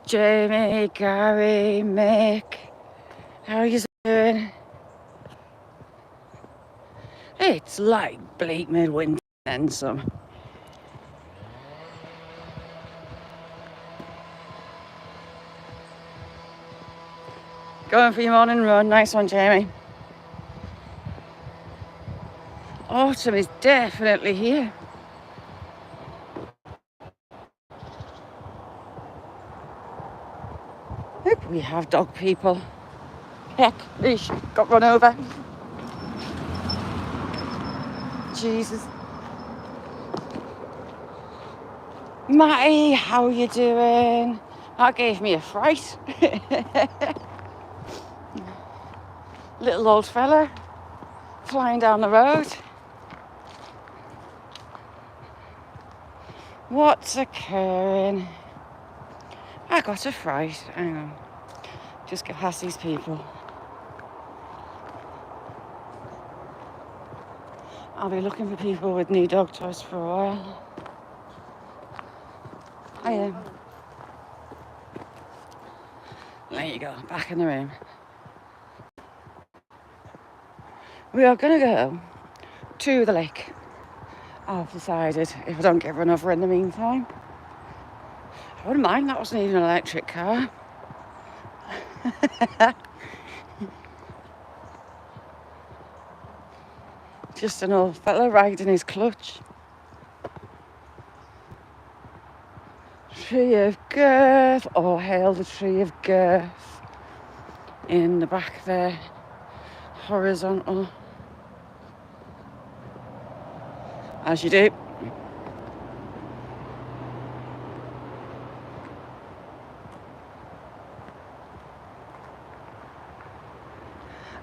Jamie, Gary, Mick, how are you doing? It's like bleak midwinter and some. Going for your morning run. Nice one, Jamie. Autumn is definitely here. Look, we have dog people. Heck, Leash got run over. Jesus. Matty, how are you doing? That gave me a fright. Little old fella flying down the road. What's occurring? I got a fright. Hang on. Just get past these people. I'll be looking for people with new dog toys for a while. I am. There you go, back in the room. We are going to go to the lake. I've decided if I don't get run over in the meantime. I wouldn't mind, that wasn't even an electric car. Just an old fella riding his clutch. Tree of Girth, oh hail the Tree of Girth. In the back there, horizontal. As you do.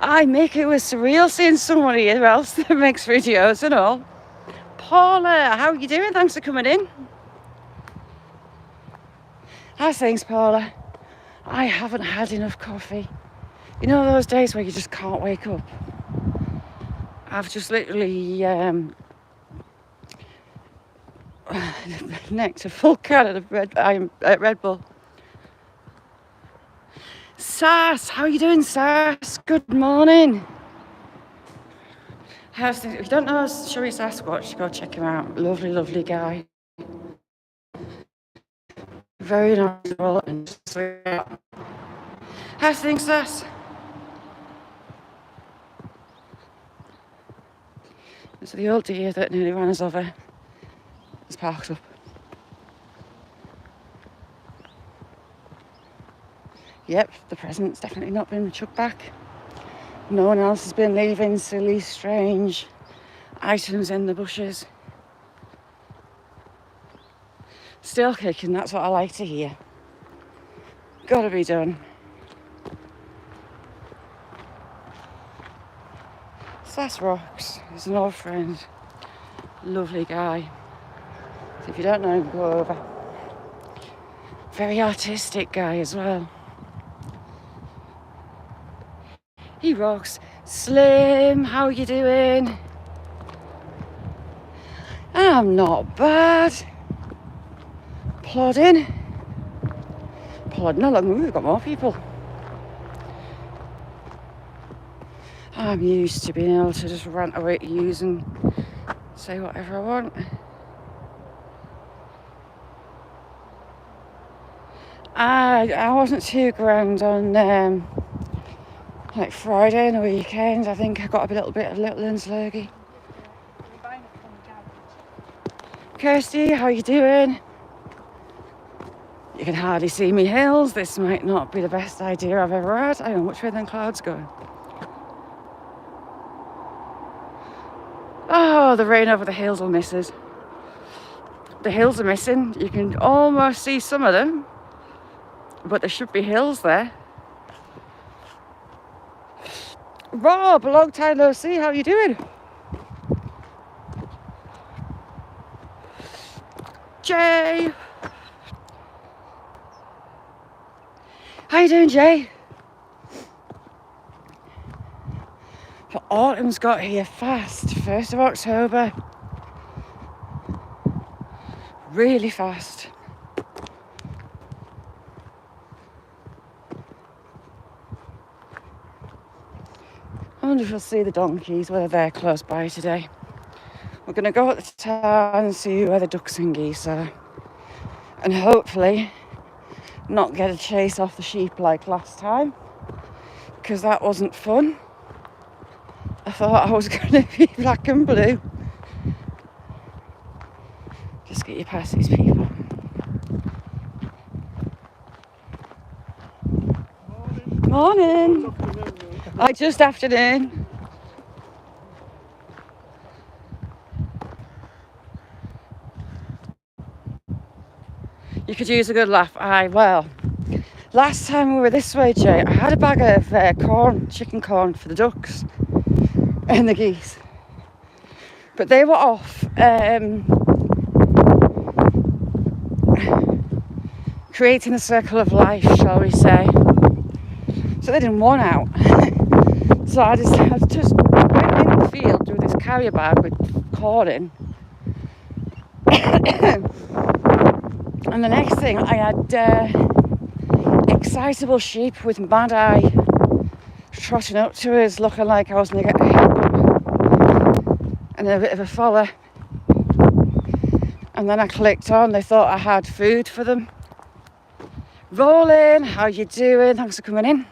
I make it was surreal seeing somebody else that makes videos and all. Paula, how are you doing? Thanks for coming in. How's things, Paula? I haven't had enough coffee. You know those days where you just can't wake up? I've just literally necked a full can of Red Bull. Sass, how are you doing, Sass? Good morning. If you don't know Shuri Sasquatch, go check him out. Lovely, lovely guy. Very knowledgeable and sweet. How's things, Sass? So the old deer that nearly ran us over is parked up. Yep, the present's definitely not been chucked back. No one else has been leaving silly, strange items in the bushes. Still kicking, that's what I like to hear. Gotta be done. Sass rocks. He's an old friend. Lovely guy. So if you don't know him, go over. Very artistic guy as well. He rocks. Slim, how are you doing? I'm not bad. Plodding along. We've got more people. I'm used to being able to just rant away to you and say whatever I want. I wasn't too grand on like Friday and the weekend. I think I got a little bit of Littlelands lurgy. Kirsty, how are you doing? You can hardly see me hills. This might not be the best idea I've ever had. I don't know which way them clouds going. Oh, the rain over the hills will miss us. The hills are missing. You can almost see some of them, but there should be hills there. Rob, long time no see. How are you doing? Jay. How you doing, Jay? But autumn's got here fast. 1st of October. Really fast. wonder if we'll see the donkeys, whether they're close by today. We're going to go at the town and see where the ducks and geese are. And hopefully not get a chase off the sheep like last time, because that wasn't fun. I thought I was going to be black and blue. Just get you past these people. Morning. Just afternoon. You could use a good laugh. Well, last time we were this way, Jay, I had a bag of corn, chicken corn for the ducks and the geese. But they were off creating a circle of life, shall we say. So they didn't want out. So I just went in the field with this carrier bag with corn in. And the next thing, I had excitable sheep with mad eye trotting up to us, looking like I was going to get a headbutt and a bit of a follow. And then I clicked on, they thought I had food for them. Rolling, how you doing? Thanks for coming in.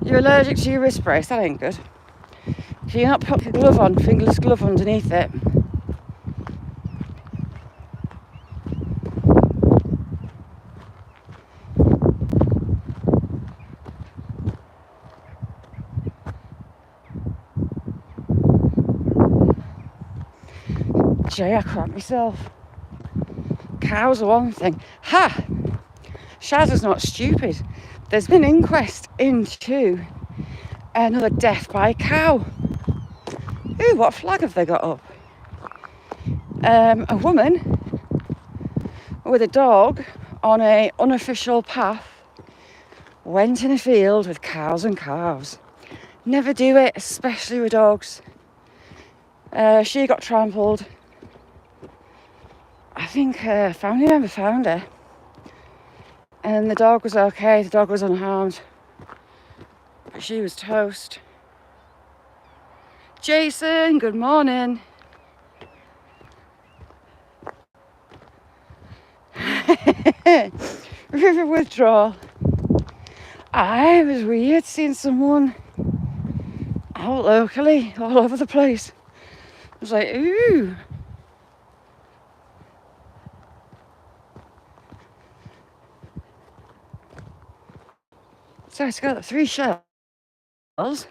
You're allergic to your wrist brace? That ain't good. Can you not put your glove on, fingerless glove underneath it? Jay, I crap myself. Cows are one thing. Ha! Shaz is not stupid. There's been an inquest into another death by cow. Ooh, what flag have they got up? A woman with a dog on an unofficial path went in a field with cows and calves. Never do it, especially with dogs. She got trampled. I think a family member found her. And the dog was okay, the dog was unharmed. But she was toast. Jason, good morning. River withdrawal. It was weird seeing someone out locally, all over the place. I was like, ooh. So it's got 3 shells. Is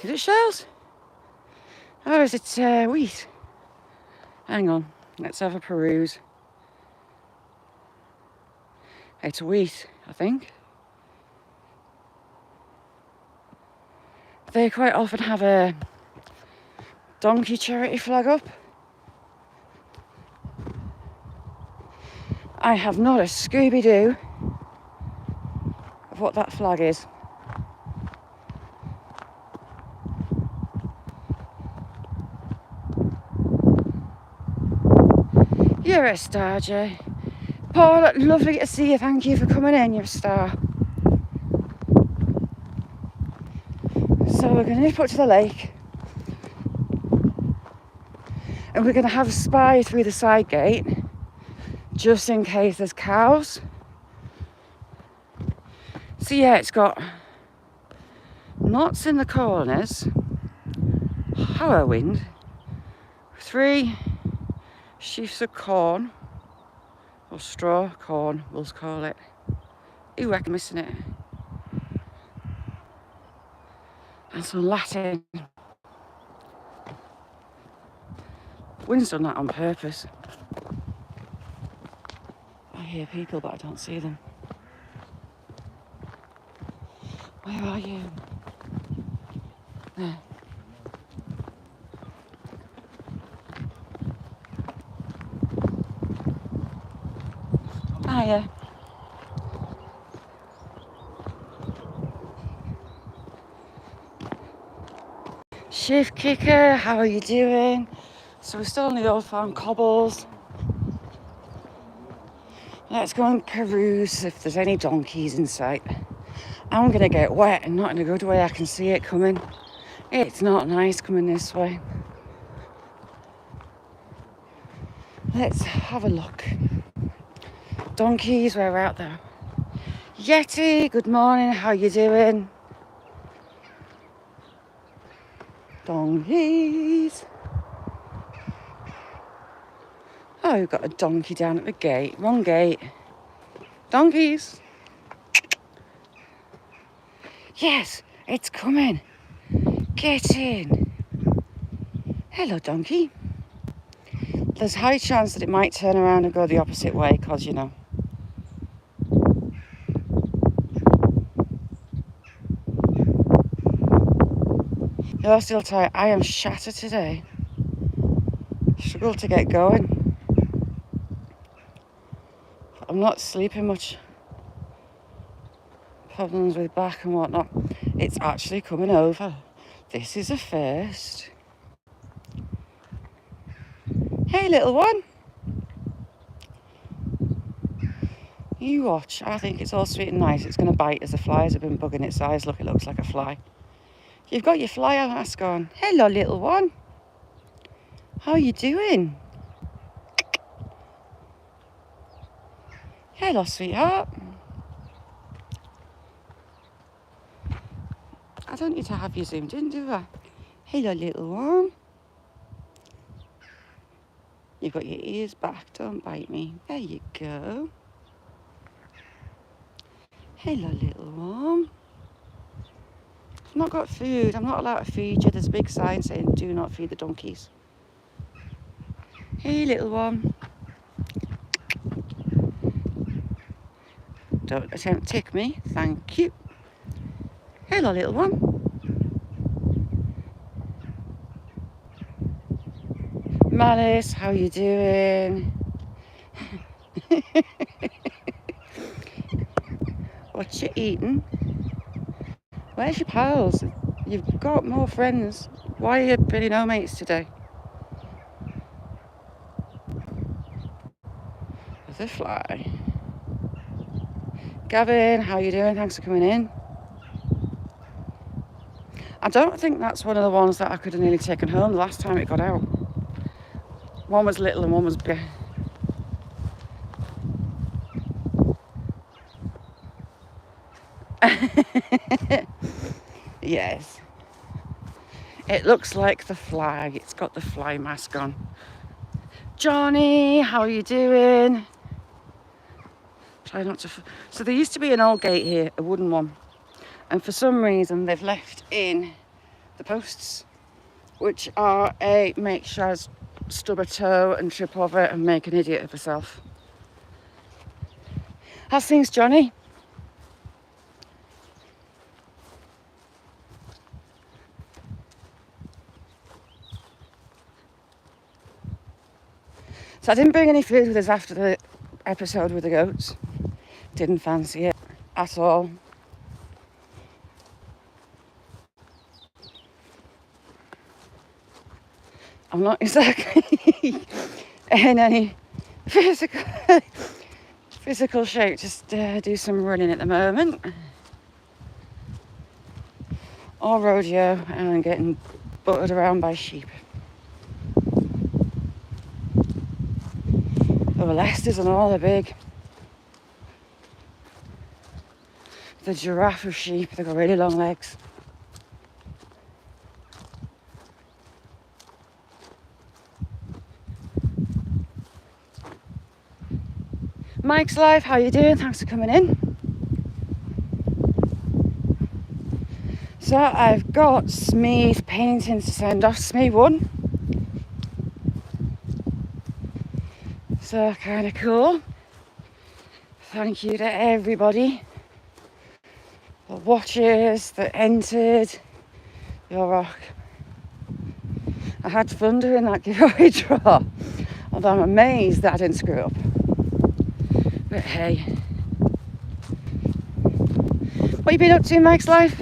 it shells? Or is it wheat? Hang on, let's have a peruse. It's wheat, I think. They quite often have a donkey charity flag up. I have not a Scooby-Doo of what that flag is. You're a star, Jay. Paul, lovely to see you. Thank you for coming in. You're a star. So we're going to nip up to the lake. And we're going to have a spy through the side gate, just in case there's cows. So yeah, it's got knots in the corners, hollow wind, 3 sheaves of corn, or straw corn, we'll call it. Ooh, I'm missing it. And some Latin. Wind's done that on purpose. I hear people, but I don't see them. Where are you? There. Hiya. Shift kicker, how are you doing? So we're still on the Old Farm cobbles. Let's go and peruse if there's any donkeys in sight. I'm going to get wet, and not in a good way. I can see it coming. It's not nice coming this way. Let's have a look. Donkeys, we're out there. Yeti, good morning. How you doing? Donkeys. Oh, we've got a donkey down at the gate. Wrong gate. Donkeys. Yes, it's coming. Get in. Hello, donkey. There's a high chance that it might turn around and go the opposite way because, you know. You're still tired. I am shattered today. Struggle to get going. I'm not sleeping much. Problems with back and whatnot. It's actually coming over. This is a first. Hey, little one. You watch. I think it's all sweet and nice. It's going to bite as the flies have been bugging its eyes. Look, it looks like a fly. You've got your flyer mask on. Hello, little one. How are you doing? Hello, sweetheart. I don't need to have you zoomed in, do I? Hello, little one. You've got your ears back. Don't bite me. There you go. Hello, little one. I've not got food. I'm not allowed to feed you. There's a big sign saying, do not feed the donkeys. Hey, little one. Don't attempt to tick me. Thank you. Hello, little one. Malice, how you doing? What you eating? Where's your pals? You've got more friends. Why are you really no mates today? The fly. Gavin, how you doing? Thanks for coming in. I don't think that's one of the ones that I could have nearly taken home the last time it got out. One was little and one was big. Yes. It looks like the flag. It's got the fly mask on. Johnny, how are you doing? Try not to... So there used to be an old gate here, a wooden one. And for some reason they've left in the posts, which are a make sure I stub a toe and trip over it and make an idiot of herself. How's things, Johnny? So I didn't bring any food with us after the episode with the goats. Didn't fancy it at all. I'm not exactly in any physical shape. Just do some running at the moment. Or rodeo and getting buttered around by sheep. The Leicesters and all, they're big. The giraffe of sheep, they've got really long legs. Mike's Life, how you doing? Thanks for coming in. So I've got Smee's paintings to send off. Smee won. So kind of cool. Thank you to everybody that watches, that entered. Your rock. I had fun doing that giveaway draw, although I'm amazed that I didn't screw up. But hey, what you been up to in Mike's life?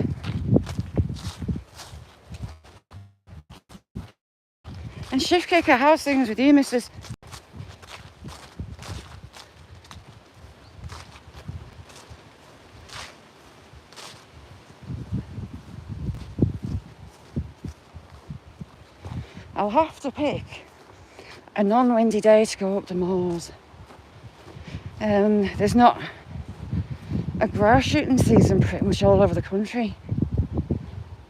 And Shift Kicker, how's things with you, missus? I'll have to pick a non-windy day to go up the moors. There's not a grouse shooting season pretty much all over the country,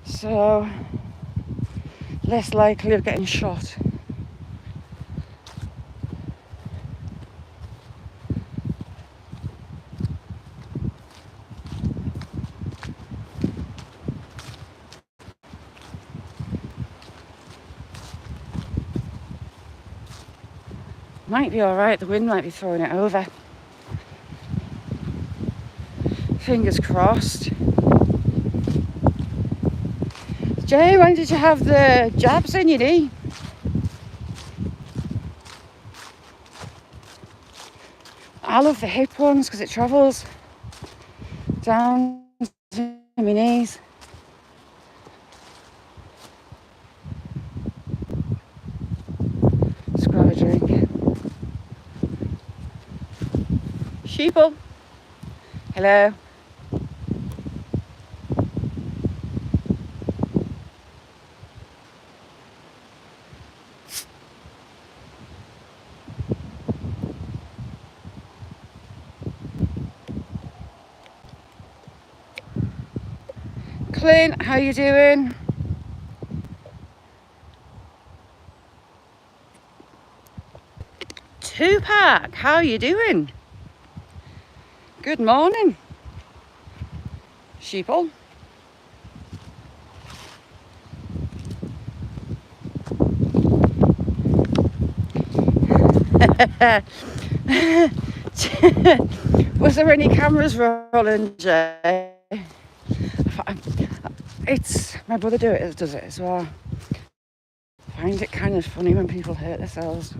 so less likely of getting shot. Might be alright, the wind might be throwing it over. Fingers crossed. Jay, when did you have the jabs in your knee? I love the hip ones because it travels down to my knees. Let's grab a drink. Sheeple. Hello. Clint, how you doing? Tupac, how you doing? Good morning. Sheeple. Was there any cameras rolling, Jay? It's my brother does it as well. I find it kind of funny when people hurt themselves.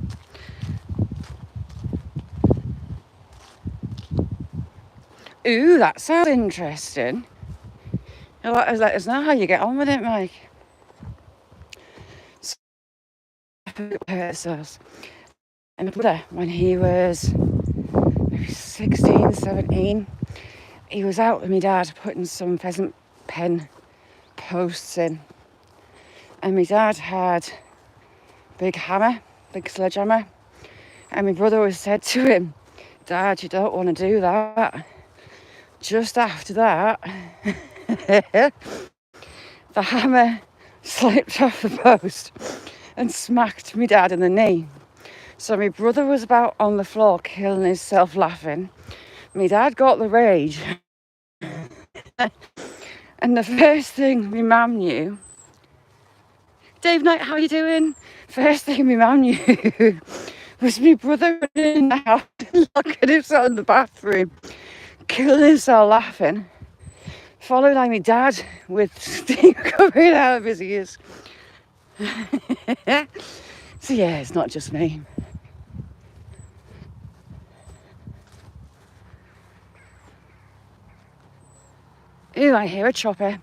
Ooh, that sounds interesting. You'll let us know how you get on with it, Mike. So, hurt themselves. And my brother, when he was maybe 16, 17, he was out with my dad putting some pheasant pen posts in. And my dad had a big hammer, big sledgehammer. And my brother always said to him, Dad, you don't want to do that. Just after that, the hammer slipped off the post and smacked my dad in the knee. So my brother was about on the floor killing himself laughing. My dad got the rage. And the first thing my mum knew, Dave Knight, how you doing? First thing my mum knew was my brother in the house, locking himself in the bathroom, killing himself laughing, followed by my dad with steam coming out of his ears. So yeah, it's not just me. Ooh, I hear a chopper.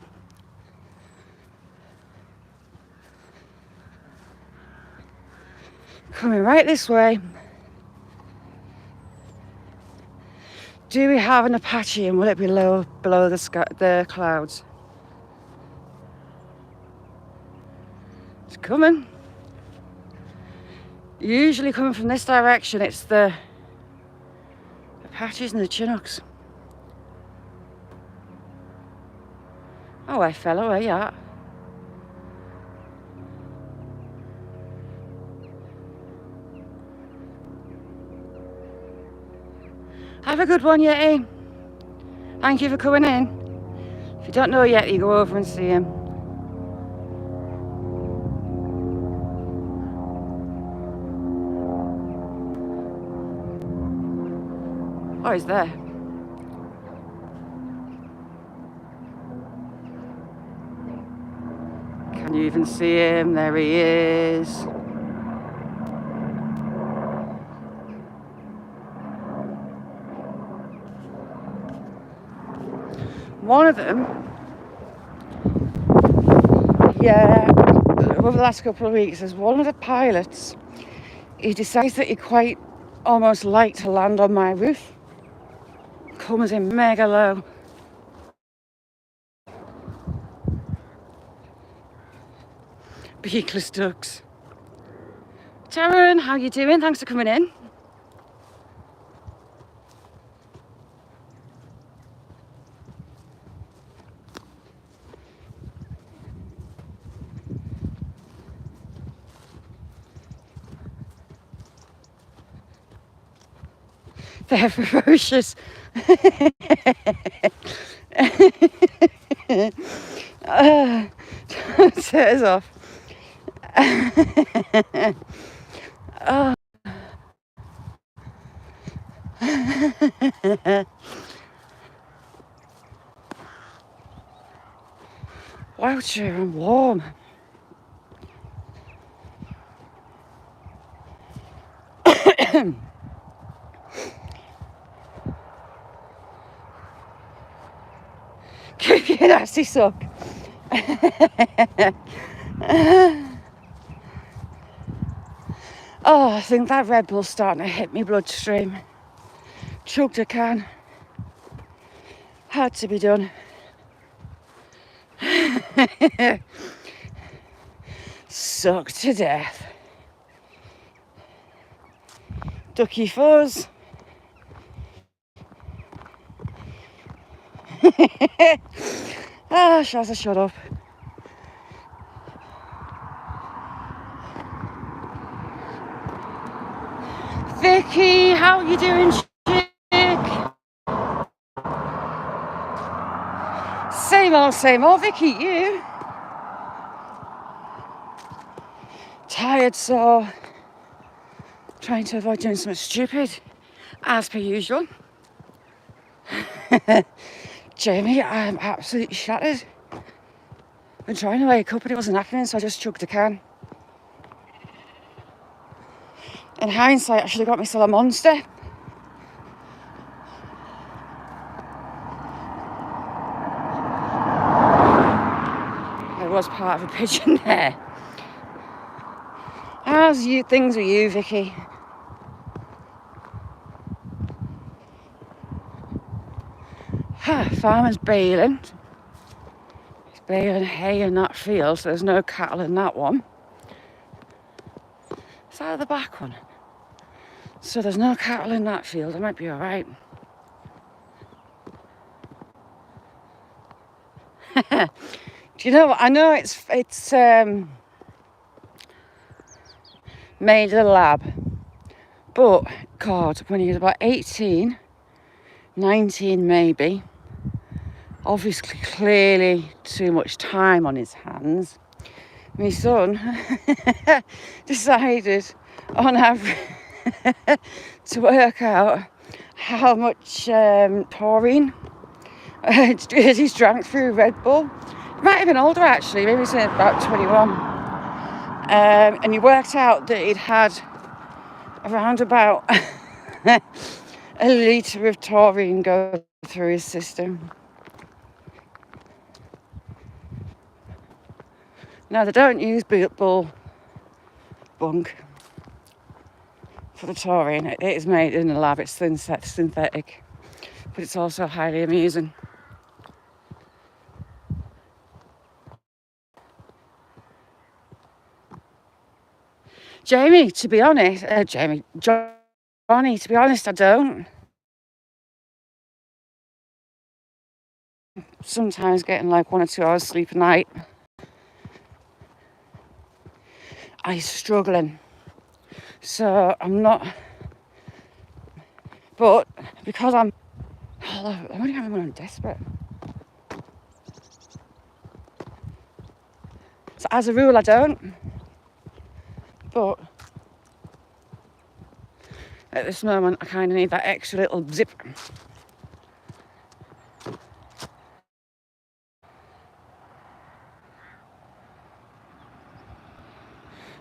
Coming right this way. Do we have an Apache and will it be low below the clouds? It's coming. Usually coming from this direction, it's the Apaches and the Chinooks. Oh, hey fellow, where you at? Have a good one, Yeti. Thank you for coming in. If you don't know Yeti, go over and see him. Oh, he's there. Can you even see him? There he is. One of them, yeah, over the last couple of weeks, is one of the pilots. He decides that he'd quite almost like to land on my roof. Comes in mega low. Beakless ducks. Sharon, how you doing? Thanks for coming in. They're ferocious. Don't set us off. Oh. Wow, I'm warm. Give you a nasty suck. Oh, I think that Red Bull's starting to hit me bloodstream. Chugged a can. Had to be done. Sucked to death. Ducky fuzz. Ah, Shazza, shut up. Vicky, how you doing, chick? Same old, Vicky, you? Tired, so trying to avoid doing something stupid, as per usual. Jamie, I'm absolutely shattered. Been trying to wake up and it wasn't happening, so I just chugged a can. In hindsight, I should have got myself a Monster. There was part of a pigeon there. How's things with you, Vicky? Farmer's baling. He's baling hay in that field, so there's no cattle in that one. Is that the back one? So there's no cattle in that field. I might be all right. Do you know what? I know it's made in a lab, but God, when he was about 18, 19 maybe, obviously clearly too much time on his hands, my son decided on average to work out how much taurine he's drank through Red Bull. He might have been older actually, maybe he's about 21. And he worked out that he'd had around about a litre of taurine go through his system. Now, they don't use Bull bunk for the taurine. It is made in a lab, it's synthetic, but it's also highly amusing. Jamie, to be honest, Johnny, to be honest, I don't. Sometimes getting like 1 or 2 hours sleep a night. I'm struggling. So I'm not, but because I'm only having when I'm desperate. So as a rule, I don't. But at this moment, I kind of need that extra little zip.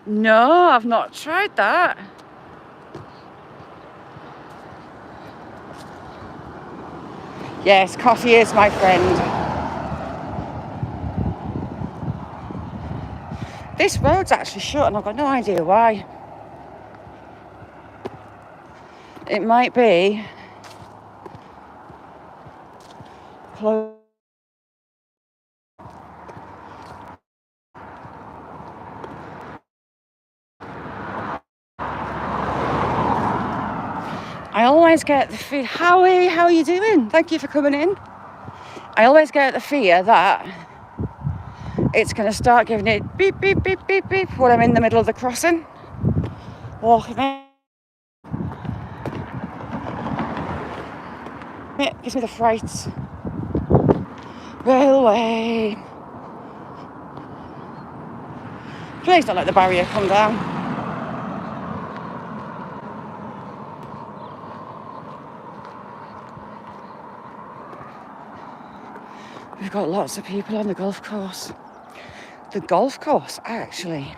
No, I've not tried that. Yes, coffee is my friend. This road's actually shut and I've got no idea why. It might be closed. I always get the fear, Howie, how are you doing? Thank you for coming in. I always get the fear that it's going to start giving it beep, beep, beep, beep, beep when I'm in the middle of the crossing. Walking in. It gives me the frights. Railway. Please don't let the barrier come down. We've got lots of people on the golf course. The golf course actually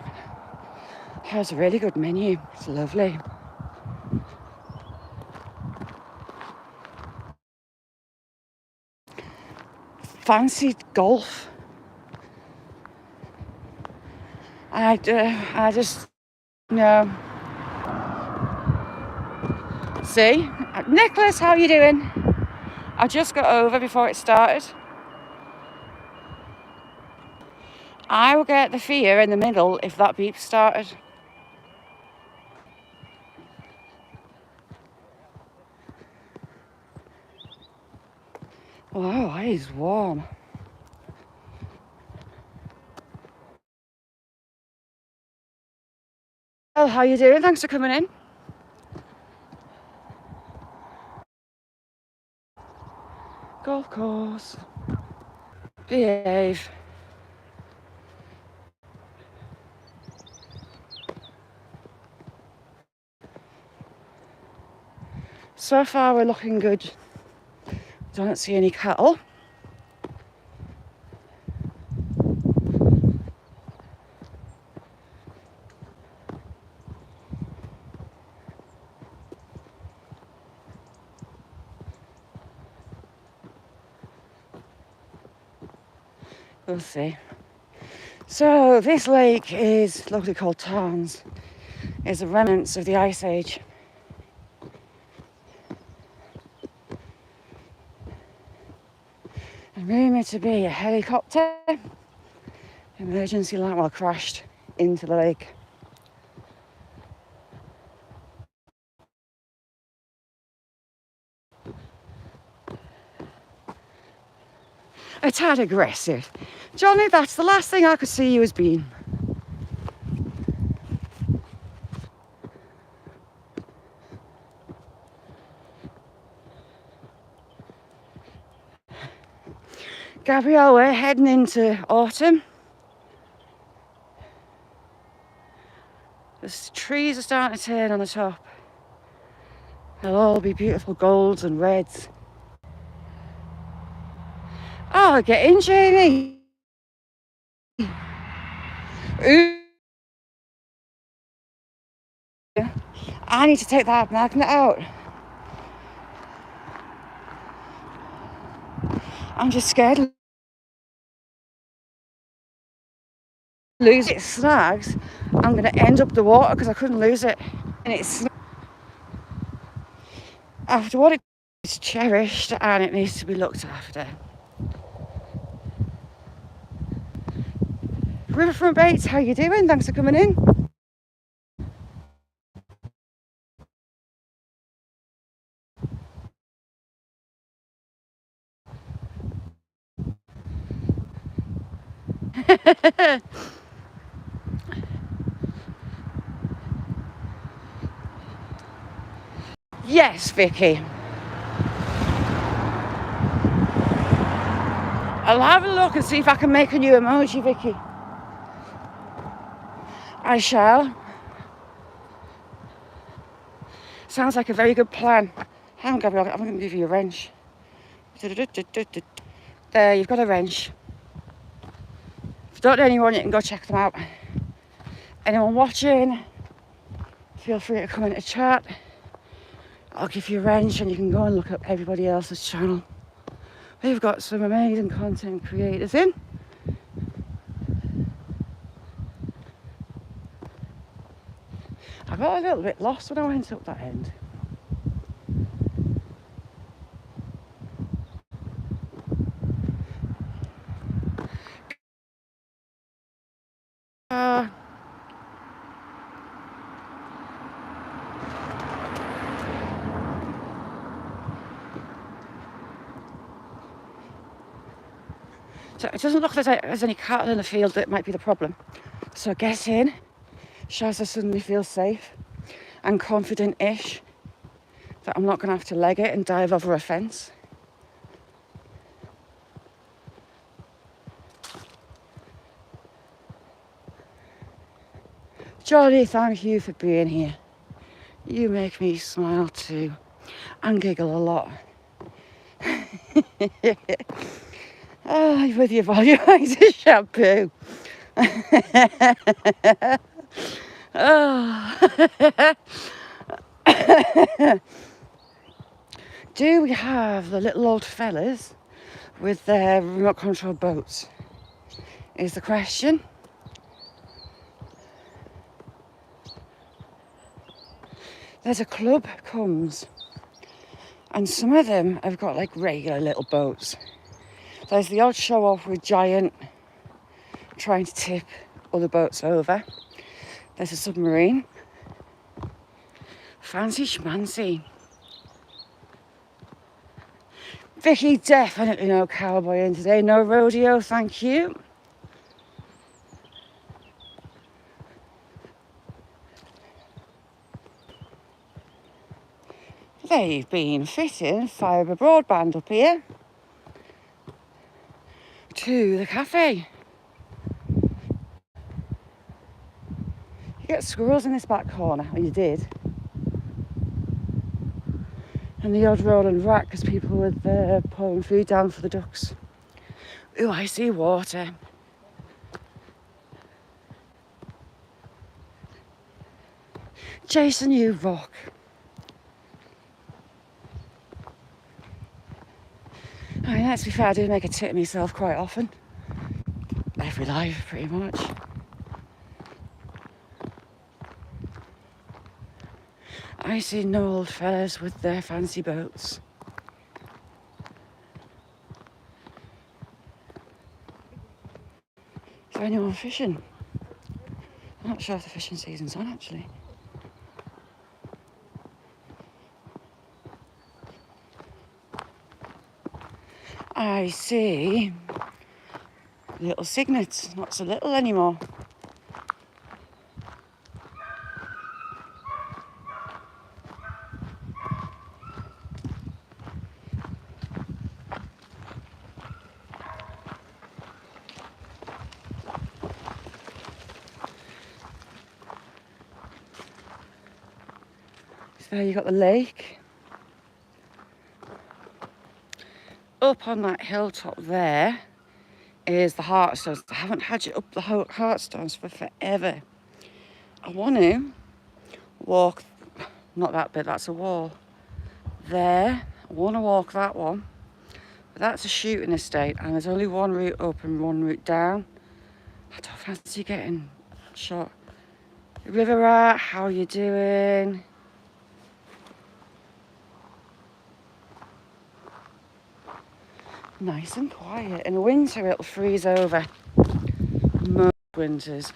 has a really good menu. It's lovely. Fancy golf. I just, no. See? Nicholas, how are you doing? I just got over before it started. I will get the fear in the middle if that beep started. Wow, it is warm. Oh, how you doing? Thanks for coming in. Golf course. Behave. So far we're looking good. Don't see any cattle. We'll see. So this lake is locally called Tarns. It's the remnants of the Ice Age. And rumoured to be a helicopter emergency light crashed into the lake. A tad aggressive. Johnny, that's the last thing I could see you as being. Gabrielle, we're heading into autumn. The trees are starting to turn on the top. They'll all be beautiful golds and reds. Oh, get in, Jamie. Ooh. I need to take that magnet out. I'm just scared to lose it. Snags. I'm going to end up the water because I couldn't lose it. And it's after what it's cherished and it needs to be looked after. Riverfront Bates, how you doing? Thanks for coming in. Yes, Vicky. I'll have a look and see if I can make a new emoji, Vicky. I shall. Sounds like a very good plan. Hang on, Gabrielle, I'm going to give you a wrench. There, you've got a wrench. If you don't know anyone, you can go check them out. Anyone watching, feel free to come into chat. I'll give you a wrench and you can go and look up everybody else's channel. We've got some amazing content creators in. I got a little bit lost when I went up that end. So it doesn't look like there's any cattle in the field that might be the problem. So get in. Shazza suddenly feels safe and confident-ish that I'm not going to have to leg it and dive over a fence. Jolly, thank you for being here. You make me smile too and giggle a lot. Oh, with your volumizer shampoo. Oh. Do we have the little old fellas with their remote control boats? Is the question. There's a club comes, and some of them have got like regular little boats. There's the odd show off with giant trying to tip other boats over. There's a submarine. Fancy schmancy. Vicky, definitely no cowboy in today. No rodeo, thank you. They've been fitting fibre broadband up here to the cafe. You get squirrels in this back corner, or you did. And the odd rolling rat because people were pouring food down for the ducks. Ooh, I see water. Jason, you rock. I mean, let's be fair, I do make a tit of myself quite often. Every life, pretty much. I see no old fellas with their fancy boats. Is there anyone fishing? I'm not sure if the fishing season's on, actually. I see little cygnets, not so little anymore. So there you've got the lake. Up on that hilltop there is the Heartstones. I haven't had you up the Heartstones for forever. I want to walk, not that bit, that's a wall. There, I want to walk that one. But that's a shooting estate and there's only one route up and one route down. I don't fancy getting shot. River Rat, how are you doing? Nice and quiet. In the winter it'll freeze over. Most winters.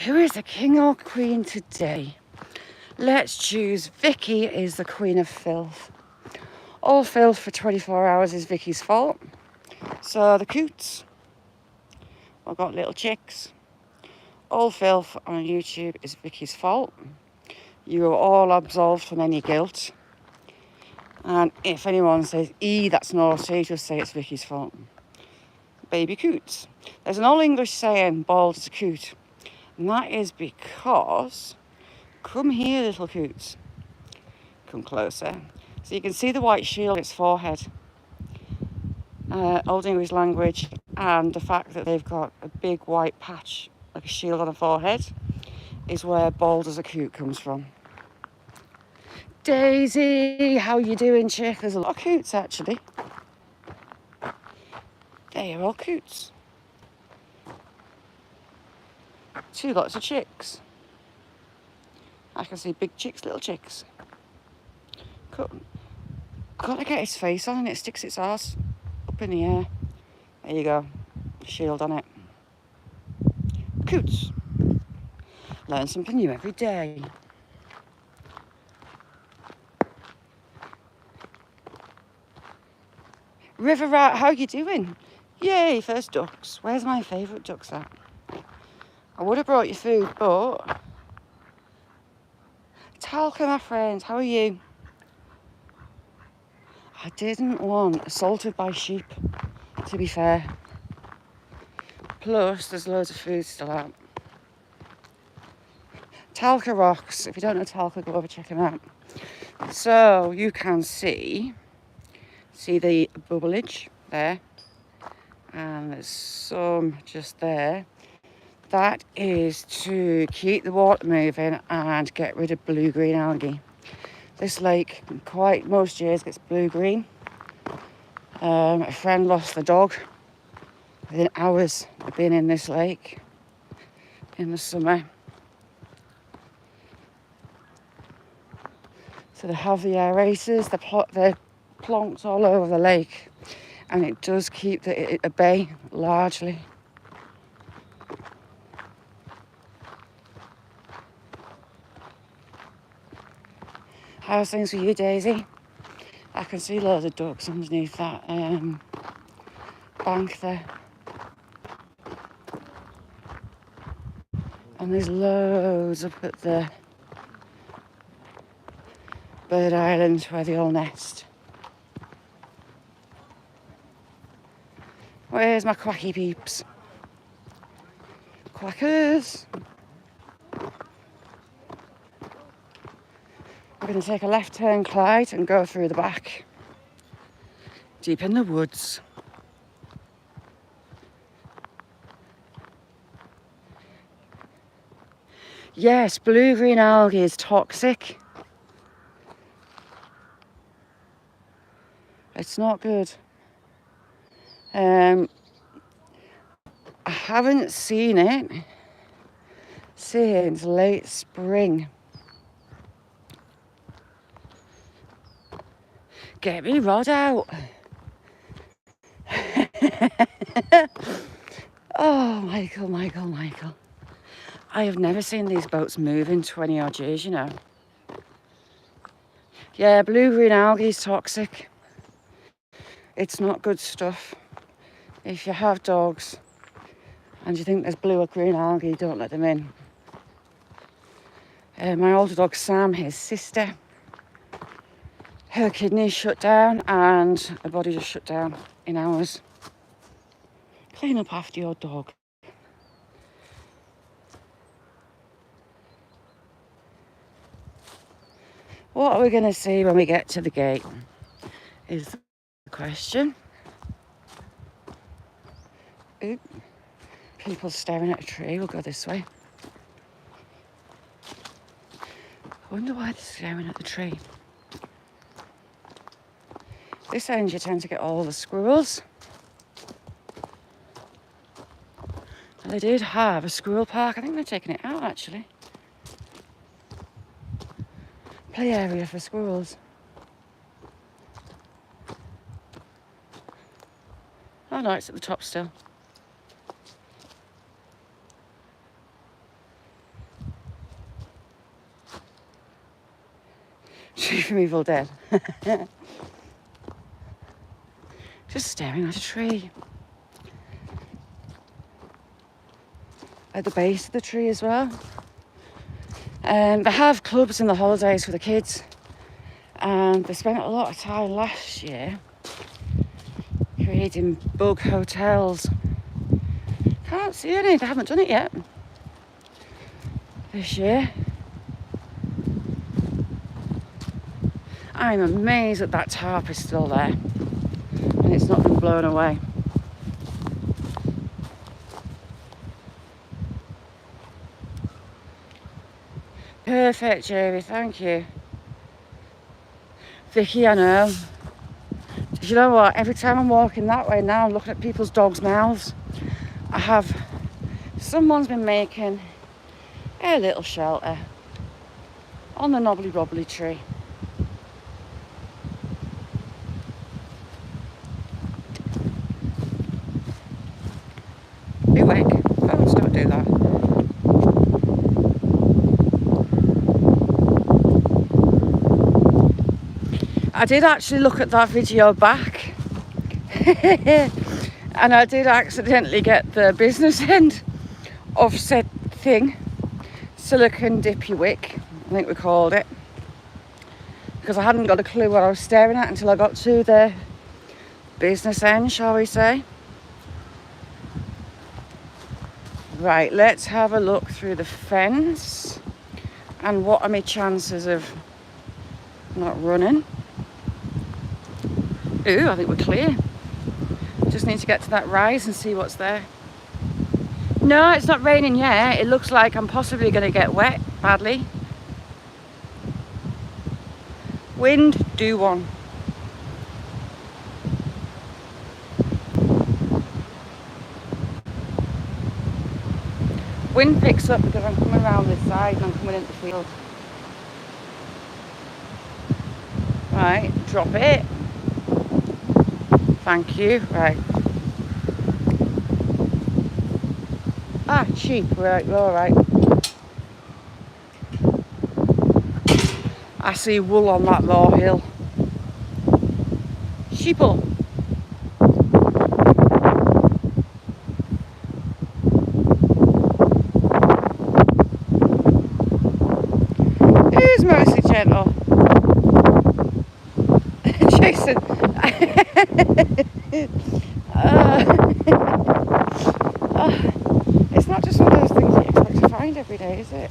Who is the king or queen today? Let's choose Vicky is the queen of filth. All filth for 24 hours is Vicky's fault. So the coots, I've got little chicks. All filth on YouTube is Vicky's fault. You are all absolved from any guilt. And if anyone says, that's naughty, just say it's Vicky's fault. Baby coots. There's an old English saying, bald as a coot. And that is because, come here, little coots. Come closer. So you can see the white shield on its forehead. Old English language, and the fact that they've got a big white patch, like a shield on the forehead, is where bald as a coot comes from. Daisy, how you doing, chick? There's a lot of coots, actually. They are all coots. 2 lots of chicks. I can see big chicks, little chicks. Gotta get its face on and it sticks its arse up in the air. There you go. Shield on it. Coots. Learn something new every day. River Rat, how you doing? Yay, first ducks. Where's my favourite ducks at? I would have brought you food, but... Talca, my friend, how are you? I didn't want assaulted by sheep, to be fair. Plus, there's loads of food still out. Talca Rocks. If you don't know Talca, go over check them out. So you can see the bubbleage there, and there's some just there. That is to keep the water moving and get rid of blue-green algae. This lake, quite most years, gets blue-green. A friend lost the dog within hours of being in this lake in the summer. So they have the aerators, the plonks all over the lake, and it does keep it at bay largely. How's things with you, Daisy? I can see loads of ducks underneath that bank there. And there's loads up at the bird island where they all nest. Where's my quacky peeps? Quackers! We're going to take a left turn, Clyde, and go through the back, deep in the woods. Yes, blue-green algae is toxic. It's not good. I haven't seen it since late spring. Get me rod out. Oh, Michael. I have never seen these boats move in 20 odd years, you know. Yeah, blue-green algae is toxic. It's not good stuff. If you have dogs and you think there's blue or green algae, don't let them in. My older dog Sam, his sister, her kidneys shut down and her body just shut down in hours. Clean up after your dog. What are we going to see when we get to the gate is the question. Oop. People staring at a tree. We'll go this way. I wonder why they're staring at the tree. This end you tend to get all the squirrels. And they did have a squirrel park. I think they're taking it out actually. Play area for squirrels. Oh no, it's at the top still. Tree from Evil Dead. Just staring at a tree. At the base of the tree as well. They have clubs in the holidays for the kids, and they spent a lot of time last year creating bug hotels. Can't see any, they haven't done it yet this year. I'm amazed that tarp is still there and it's not been blown away. Perfect, Jamie, thank you. Vicky, I know. Do you know what? Every time I'm walking that way now, I'm looking at people's dogs' mouths. Someone's been making a little shelter on the knobbly wobbly tree. Be awake. Phones don't do that. I did actually look at that video back And I did accidentally get the business end of said thing, silicon dippy wick, I think we called it, because I hadn't got a clue what I was staring at until I got to the business end, shall we say. Right, let's have a look through the fence. And what are my chances of not running? Ooh, I think we're clear. Just need to get to that rise and see what's there. No, it's not raining yet. It looks like I'm possibly going to get wet badly. Wind, do one. Wind picks up because I'm coming around this side and I'm coming into the field. Right, drop it. Thank you. Right. Ah, sheep. Right, we're all right. I see wool on that low hill. Sheeple. It is mostly gentle. Jason. It's not just one of those things you expect to find every day, is it?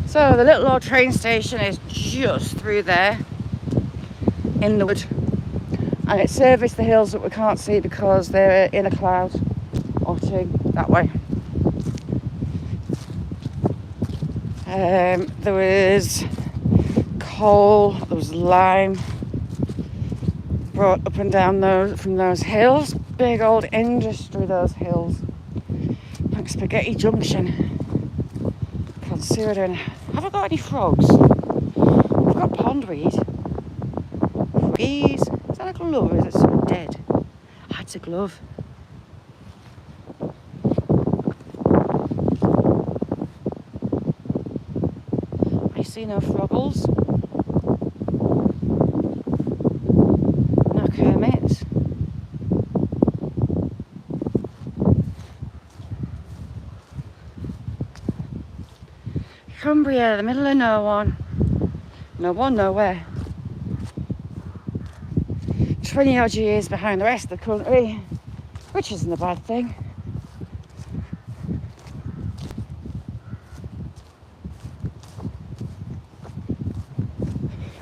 So the little old train station is just through there in the wood, and it serviced the hills that we can't see because they're in a cloud or two that way. There was coal, there was lime brought up and down those from those hills. Big old industry, those hills. Like Spaghetti Junction. Considering, have I got any frogs? I've got pondweed. Froggies. Is that a glove or is it something dead? That's a glove. I see no froggles. No kermits. Cumbria, the middle of no one. No one, nowhere. 20 odd years behind the rest of the country, which isn't a bad thing.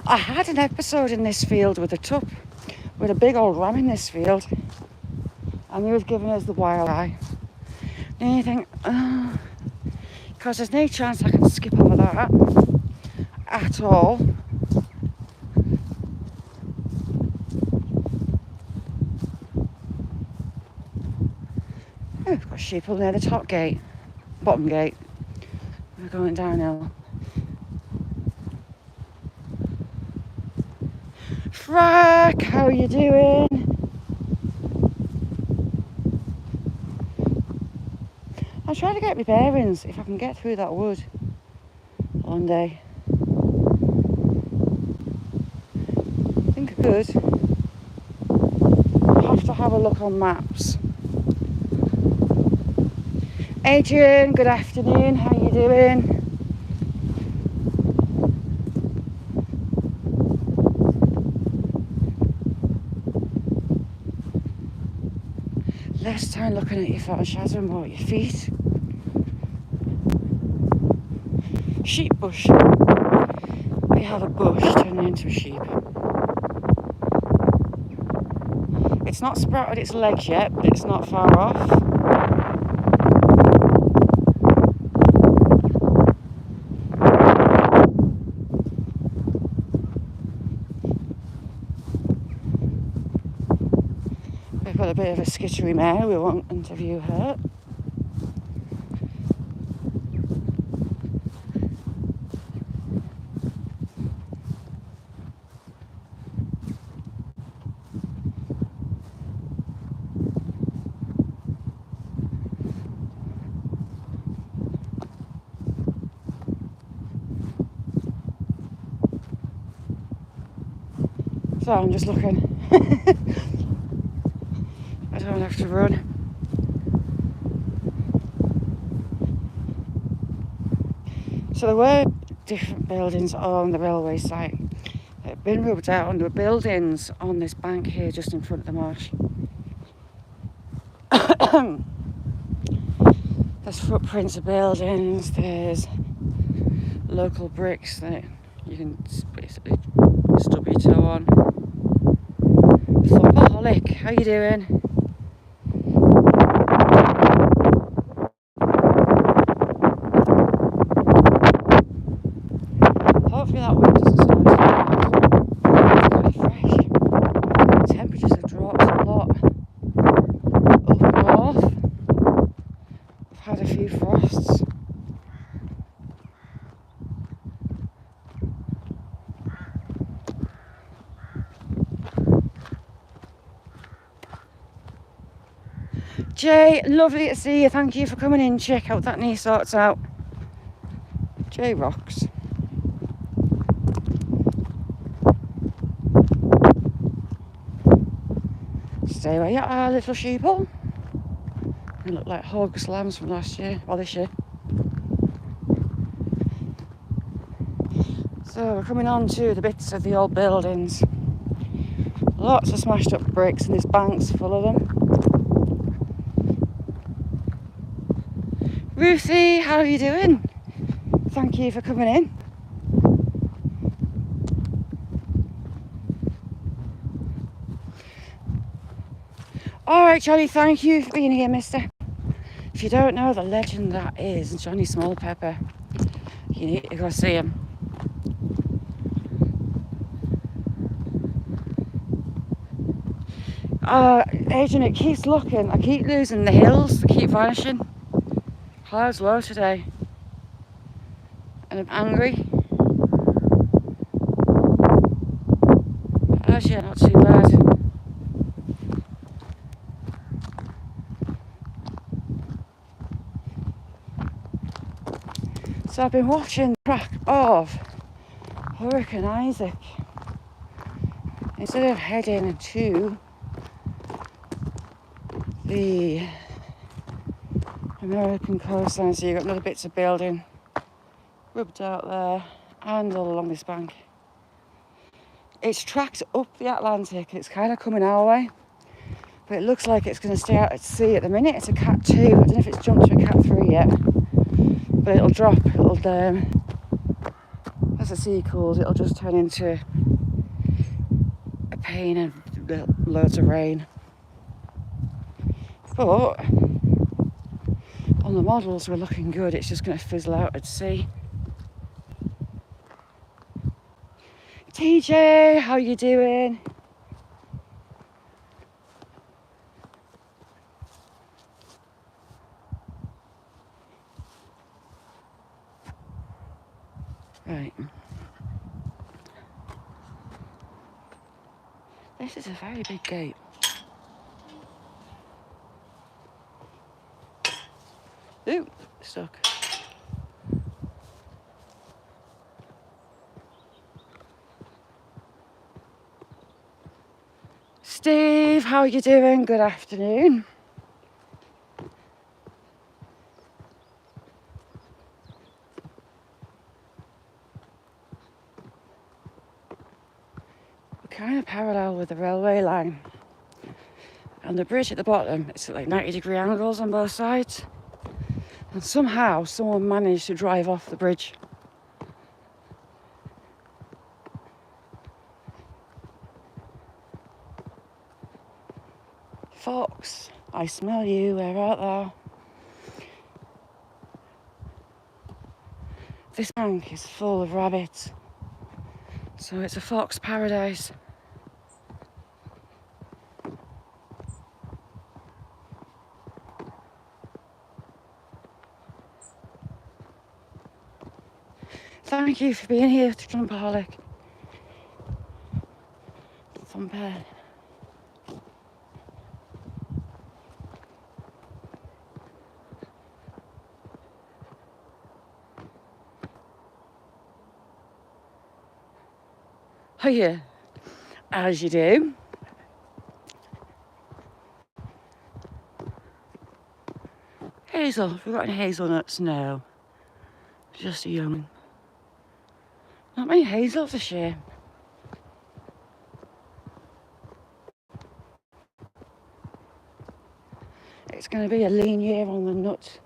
I had an episode in this field with a tup, with a big old ram in this field, and he was giving us the wild eye. And you think, oh, because there's no chance I can skip over that at all. Oh, we've got sheep up near the top gate, bottom gate. We're going downhill. Frack, how are you doing? I'm trying to get my bearings if I can get through that wood one day. I think I could. I'll have to have a look on maps. Adrian, good afternoon, how you doing? Less time looking at your phone, Shazza, and more at your feet. Sheep bush. We have a bush turning into a sheep. It's not sprouted its legs yet, but it's not far off. We've got a bit of a skittery mare, we won't interview her. So I'm just looking. to run. So there were different buildings on the railway site that had been rubbed out, and there were buildings on this bank here just in front of the marsh. There's footprints of buildings, there's local bricks that you can basically stub your toe on. Thumpaholic, how you doing? Hopefully that wind doesn't start too bad. It's quite fresh. Temperatures have dropped a lot up north. We've had a few frosts. Jay, lovely to see you. Thank you for coming in. Check out that knee sorts out. Jay rocks. Stay where you are, little sheeple. They look like hogs, lambs from last year, or this year. So we're coming on to the bits of the old buildings. Lots of smashed up bricks, and there's banks full of them. Ruthie, how are you doing? Thank you for coming in. Alright, Johnny, thank you for being here, mister. If you don't know the legend that is Johnny Smallpepper, you need to go see him. Adrian, it keeps looking. I keep losing the hills, they keep vanishing. Clouds low today. And I'm angry. Actually, not too bad. So I've been watching the track of Hurricane Isaac. Instead of heading to the American coastline, so you've got another bits of building rubbed out there and all along this bank. It's tracked up the Atlantic. It's kind of coming our way, but it looks like it's going to stay out at sea. At the minute it's a Cat 2. I don't know if it's jumped to a Cat 3 yet, but it'll drop. As the sea cools, it'll just turn into a pain and loads of rain. But on the models we're looking good. It's just going to fizzle out at sea. TJ, how you doing? Right. This is a very big gate. Ooh, stuck. Steve, how are you doing? Good afternoon. We're kind of parallel with the railway line. And the bridge at the bottom, it's at like 90-degree angles on both sides. And somehow someone managed to drive off the bridge. Fox, I smell you, where art thou? This bank is full of rabbits, so it's a fox paradise. Thank you for being here, Thumpaholic. Thumper. Oh yeah, as you do. Hazel, have we got any hazelnuts? No. Just a young. Not many hazels, a shame. It's going to be a lean year on the nut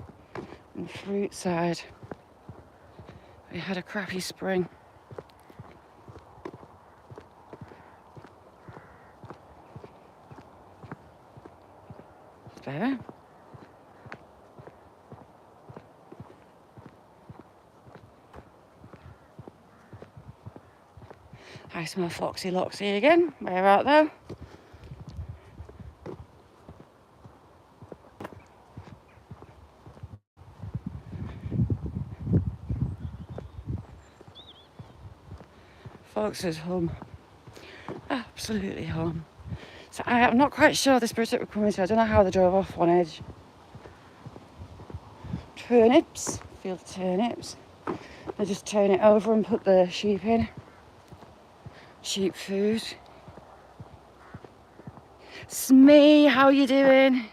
and fruit side. We had a crappy spring. There. I smell Foxy Loxy again. Where out there? Foxes home. Absolutely home. So I'm not quite sure this bridge that we're coming to. I don't know how they drove off one edge. Turnips, field turnips. They just turn it over and put the sheep in. Sheep food. Smee, how you doing?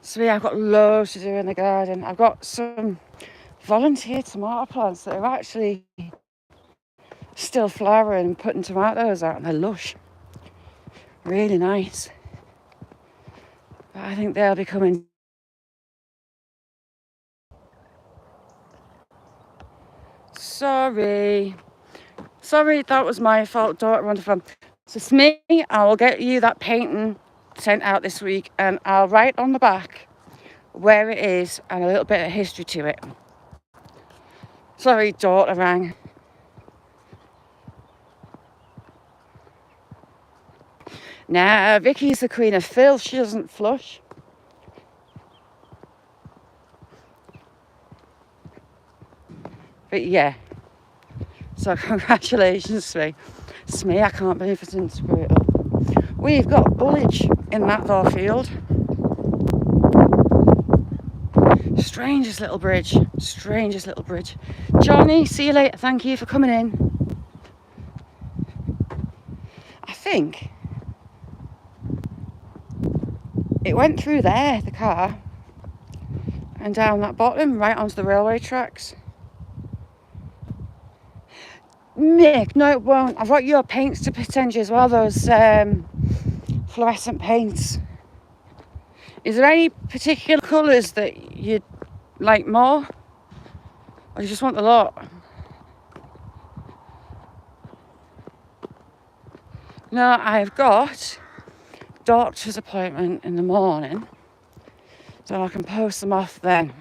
Smee, I've got loads to do in the garden. I've got some volunteer tomato plants that are actually still flowering and putting tomatoes out, and they're lush. Really nice. But I think they'll be coming. Sorry, that was my fault, daughter on the phone. So Smee, I will get you that painting sent out this week, and I'll write on the back where it is and a little bit of history to it. Sorry, daughter rang. Nah, Vicky's the queen of filth. She doesn't flush. But yeah. So congratulations, Smee. Smee, I can't believe I didn't screw it up. We've got ullage in that though field. Strangest little bridge. Strangest little bridge. Johnny, see you later. Thank you for coming in. I think it went through there, the car, and down that bottom, right onto the railway tracks. Mick, no it won't. I've got your paints to send you as well, those fluorescent paints. Is there any particular colours that you'd like more? Or you just want the lot? No, I've got doctor's appointment in the morning, so I can post them off then.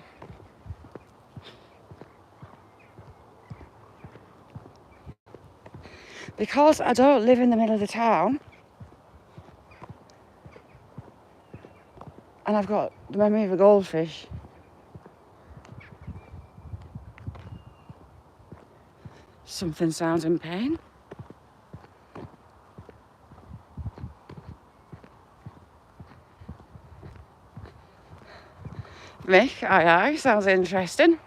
Because I don't live in the middle of the town, and I've got the memory of a goldfish, something sounds in pain. Mick, aye, sounds interesting.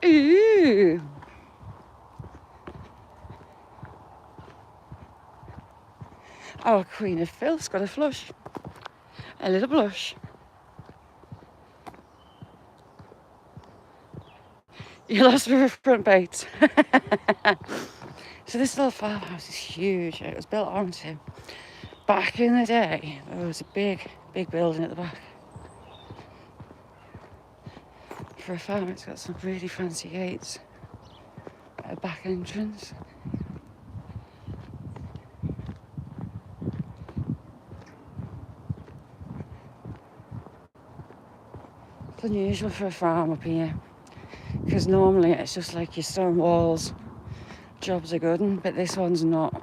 Ooh. Our queen of filth's got a flush. A little blush. You lost her front bait. So this little farmhouse is huge. It was built onto. Back in the day, there was a big building at the back. For a farm, it's got some really fancy gates at a back entrance. It's unusual for a farm up here, because normally it's just like your stone walls. Jobs are good, but this one's not.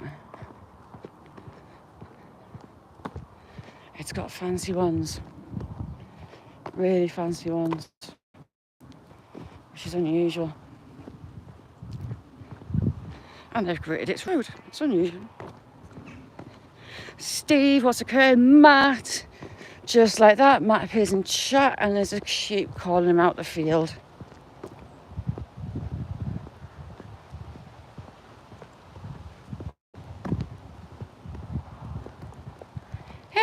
It's got fancy ones, really fancy ones, which is unusual. And they've gritted its road. It's unusual. Steve, what's occurring? Matt, just like that, Matt appears in chat, and there's a sheep calling him out the field.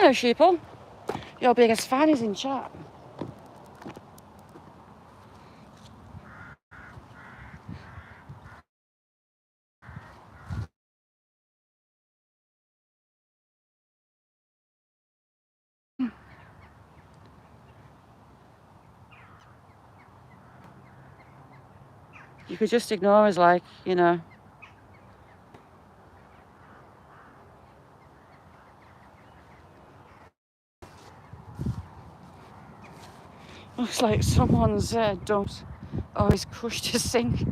Hello, sheeple. Your biggest fan is in chat. You could just ignore us, like, you know. Looks like someone's dumped. Oh, he's crushed his sink.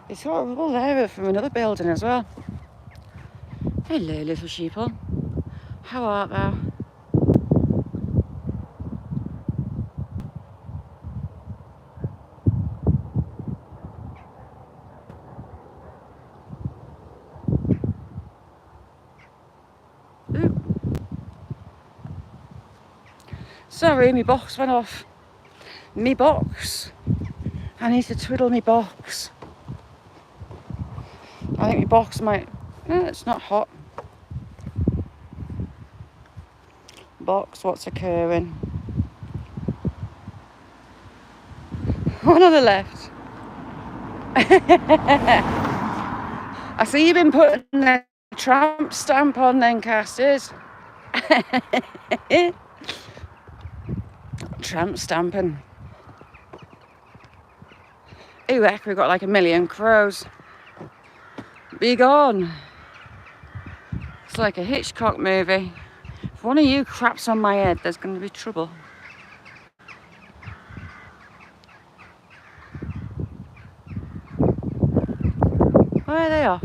It's got a rubble there from another building as well. Hello, little sheeple. How art thou? Ooh. Sorry, my box went off. Me box. I need to twiddle me box. I think my box might... No, it's not hot. Box, what's occurring? One on the left. I see you've been putting a tramp stamp on then, Casters. Tramp stamping. Ooh, heck, we've got like 1 million crows. Be gone. It's like a Hitchcock movie. If one of you craps on my head, there's going to be trouble. Where are they off?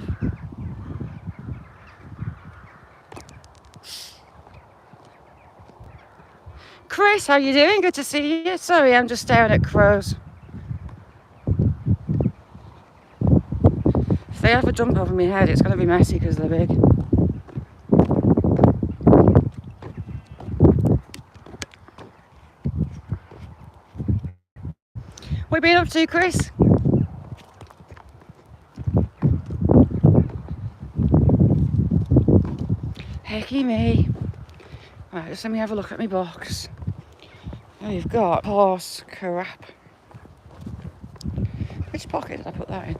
Chris, how you doing? Good to see you. Sorry, I'm just staring at crows. If they have a jump over my head, it's going to be messy because they're big. What have you been up to, Chris? Hecky me. Right, just let me have a look at my box. Oh, you've got horse crap. Which pocket did I put that in?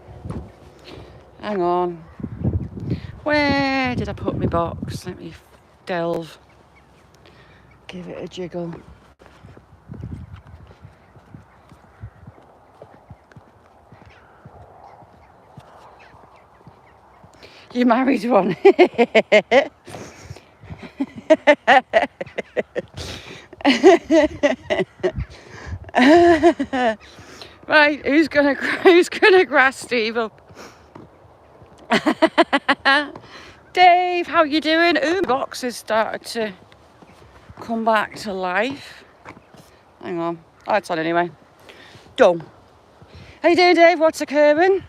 Hang on. Where did I put my box? Let me delve. Give it a jiggle. You married one. Right, who's gonna grass Steve up? Dave, how you doing? Ooh, box has started to come back to life. Hang on. Oh, it's on anyway. Done. How you doing, Dave? What's occurring?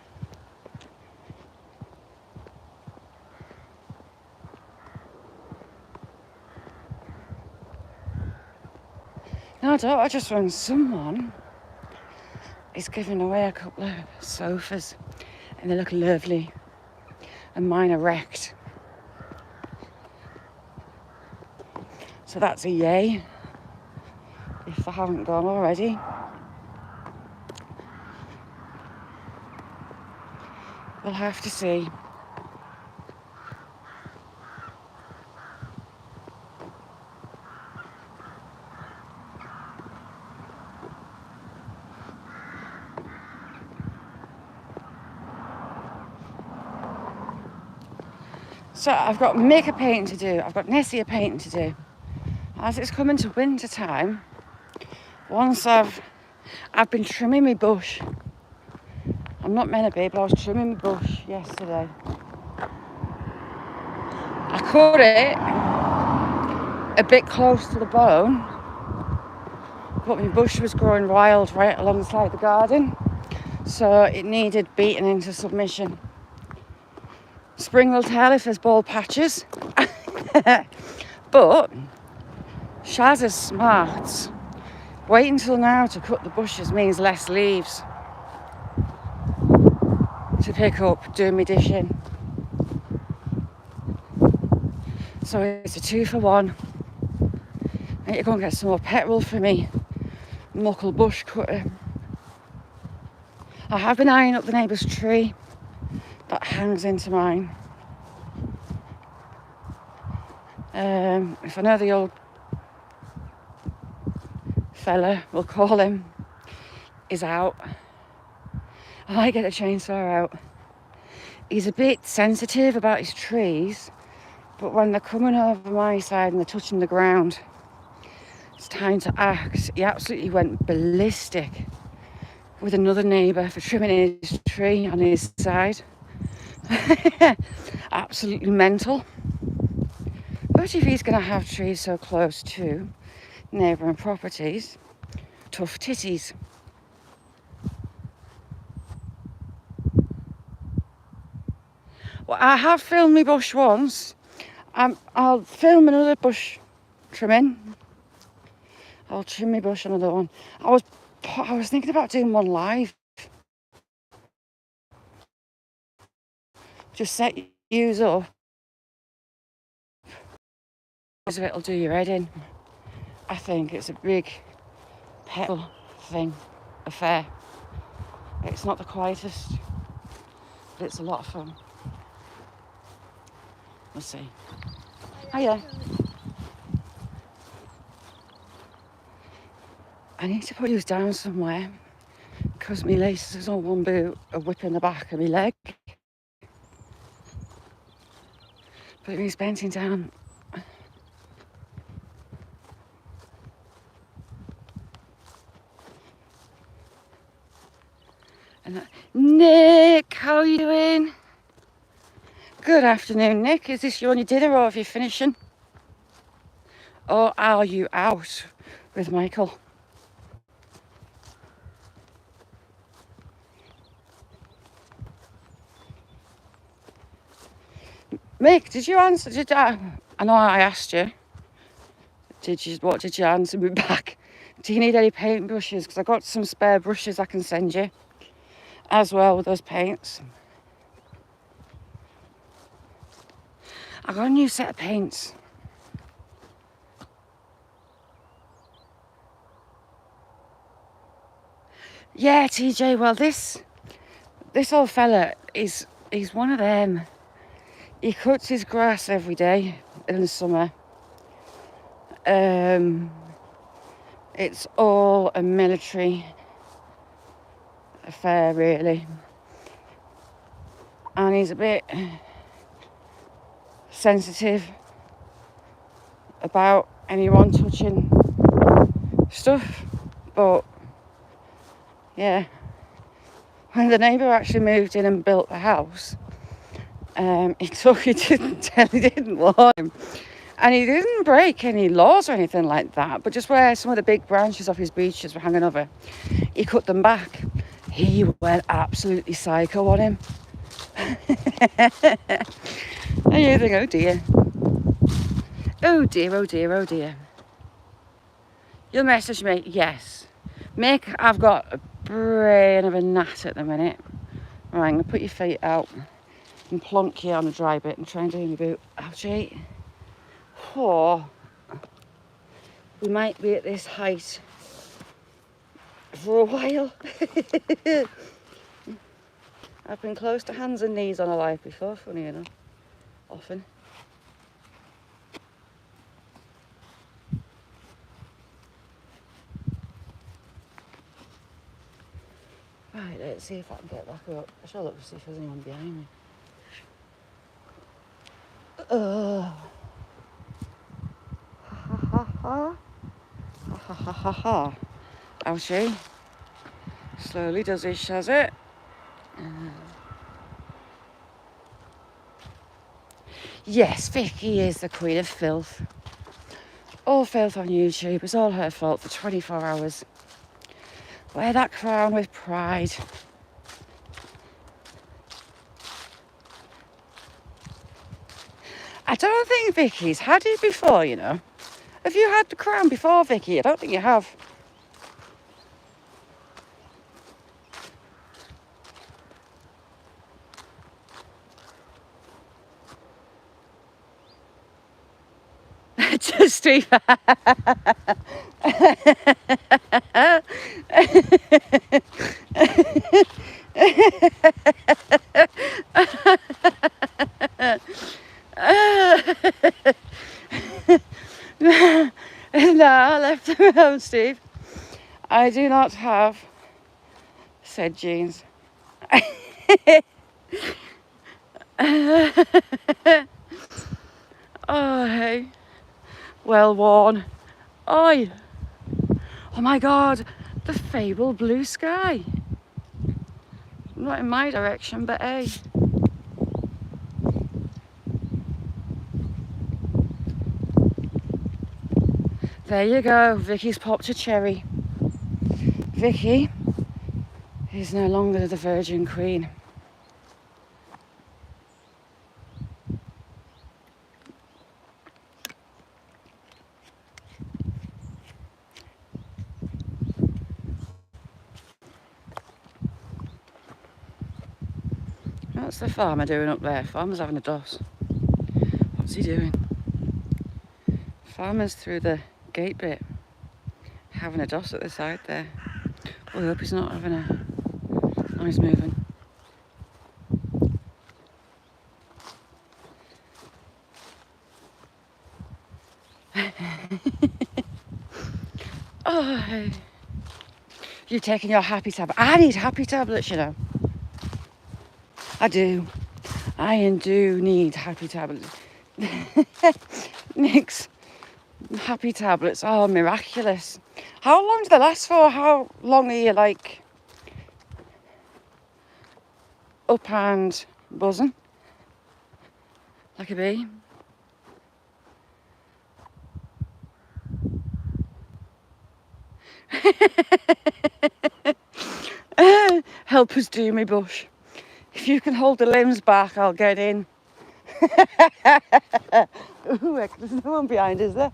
No, I don't. I just rang someone is giving away a couple of sofas and they look lovely. And mine are wrecked. So that's a yay. If I haven't gone already. We'll have to see. So I've got makeup painting to do. I've got Nessia painting to do. As it's coming to winter time, once I've been trimming my bush. I'm not meant to be, but I was trimming my bush yesterday. I cut it a bit close to the bone, but my bush was growing wild right alongside the garden, so it needed beating into submission. Spring will tell if there's bald patches. But Shaz is smart. Wait until now to cut the bushes means less leaves. to pick up doing my dishing. So it's a 2 for 1. I need to go and get some more petrol for me muckle bush cutter. I have been eyeing up the neighbour's tree that hangs into mine. If I know the old fella, we'll call him, is out, I might get a chainsaw out. He's a bit sensitive about his trees, but when they're coming over my side and they're touching the ground, it's time to act. He absolutely went ballistic with another neighbour for trimming his tree on his side. Absolutely mental. But if he's going to have trees so close to neighbouring properties, tough titties. Well, I have filmed my bush once. I'll film another bush trimming. I'll trim my bush another one. I was thinking about doing one live. Just set yous up. It'll do your head in. I think it's a big petrol affair. It's not the quietest, but it's a lot of fun. We'll see. Hiya. I need to put you down somewhere because my laces on one boot are whipping the back of my leg. But he's bending down. And Nick, how are you doing? Good afternoon, Nick. Is this your only dinner or have you finishing? Or are you out with Michael? Mick, did you answer? I know I asked you. What did you answer me back? Do you need any paint brushes? Because I've got some spare brushes I can send you as well with those paints. I got a new set of paints. Yeah, TJ, well this old fella he's one of them. He cuts his grass every day in the summer. It's all a military affair, really. And he's a bit sensitive about anyone touching stuff. But, yeah. When the neighbour actually moved in and built the house, he didn't warn him. And he didn't break any laws or anything like that, but just where some of the big branches off his beeches were hanging over, he cut them back. He went absolutely psycho on him. And you think, oh dear. Oh dear, oh dear, oh dear. You'll message me? Yes. Mick, I've got a brain of a gnat at the minute. Right, I'm going to put your feet out and plonk you on a dry bit and try and do my boot. Ouchie. Oh, we might be at this height for a while. I've been close to hands and knees on a life before, funny enough, often. Right, let's see if I can get back up. I shall look to see if there's anyone behind me. Ha. Ouchie. Slowly does it, shaz it. Yes, Vicky is the queen of filth. All filth on YouTube. It's all her fault for 24 hours. Wear that crown with pride. I don't think Vicky's had it before, you know. Have you had the crown before, Vicky? I don't think you have. Steve. No, I left them home, Steve. I do not have said jeans. Oh, hey. Well worn. Oi. Oh my God, the fabled blue sky. Not in my direction, but hey. There you go, Vicky's popped a cherry. Vicky is no longer the Virgin Queen. What's the farmer doing up there? Farmer's having a doss. What's he doing? Farmer's through the gate bit, having a doss at the side there. Well, I hope he's not having a... Oh, he's moving. Oh, hey. You're taking your happy tablet. I need happy tablets, you know. I do. I do need happy tablets. Nick's happy tablets are miraculous. How long do they last for? How long are you like up and buzzing like a bee? Help us do me bush. If you can hold the limbs back, I'll get in. Ooh, there's no one behind, is there?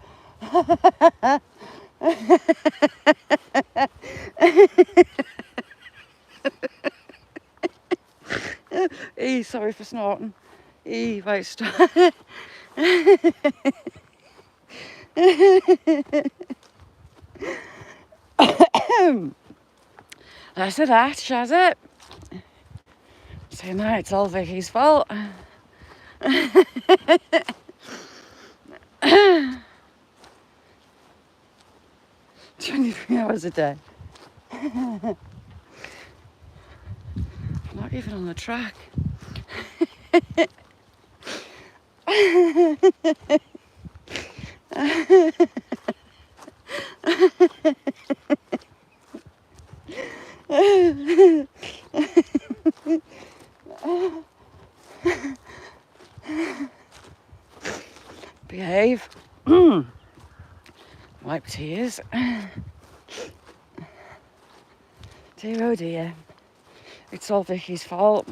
Sorry for snorting. Right, stop. That's it, has it? So now it's all Vicky's fault. 23 hours a day. Not even on the track. Behave. Wipe tears. Dear oh dear. It's all Vicky's fault.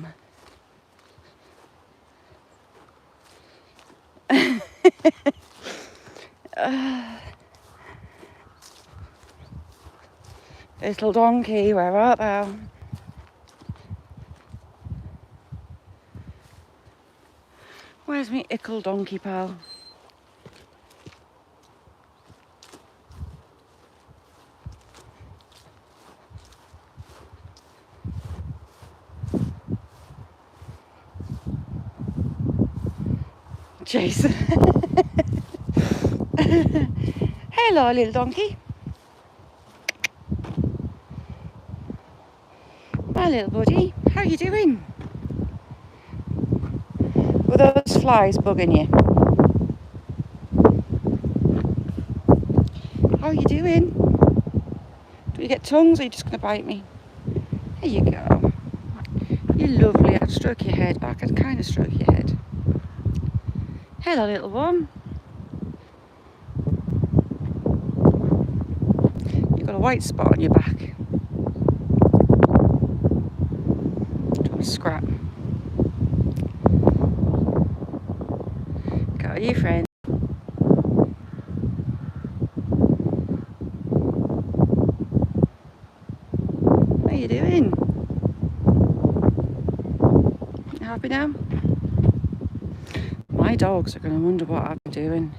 Little donkey, where art thou? Where's me ickle donkey pal? Jason. Hello, little donkey. My little buddy, how you doing? Were those flies bugging you? How you doing? Do you get tongues or are you just going to bite me? There you go. You're lovely. I'd stroke your head. I could kind of stroke your head. Hello, little one. You've got a white spot on your back. Don't scrap. Go, you friend. What are you doing? You happy now? My dogs are going to wonder what I'm doing.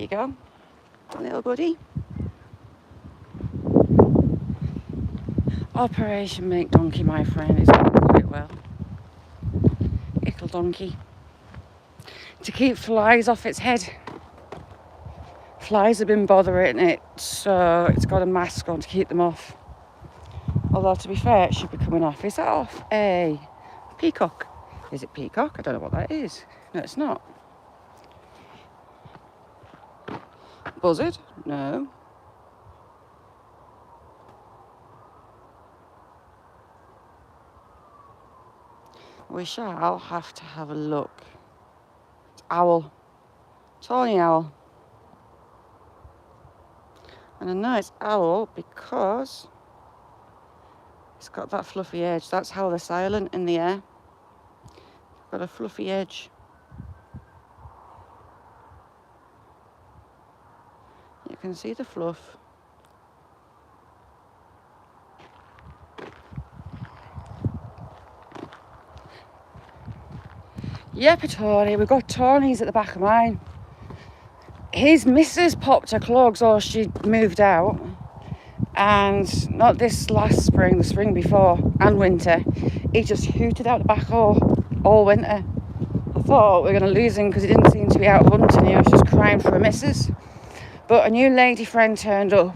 you go, little buddy. Operation Make Donkey, my friend, is going quite well. Ickle donkey. To keep flies off its head. Flies have been bothering it, so it's got a mask on to keep them off. Although, to be fair, it should be coming off. Is that off a peacock? Is it peacock? I don't know what that is. No, it's not. Buzzard? No. We shall have to have a look. It's owl. Tawny owl. And I know it's owl because it's got that fluffy edge. That's how they're silent in the air. Got a fluffy edge. You can see the fluff. Yep, a tawny. We've got tawnies at the back of mine. His missus popped her clogs or she moved out. And not this last spring, the spring before, and winter, he just hooted out the back all winter. I thought we were going to lose him because he didn't seem to be out hunting. He was just crying for a missus. But a new lady friend turned up,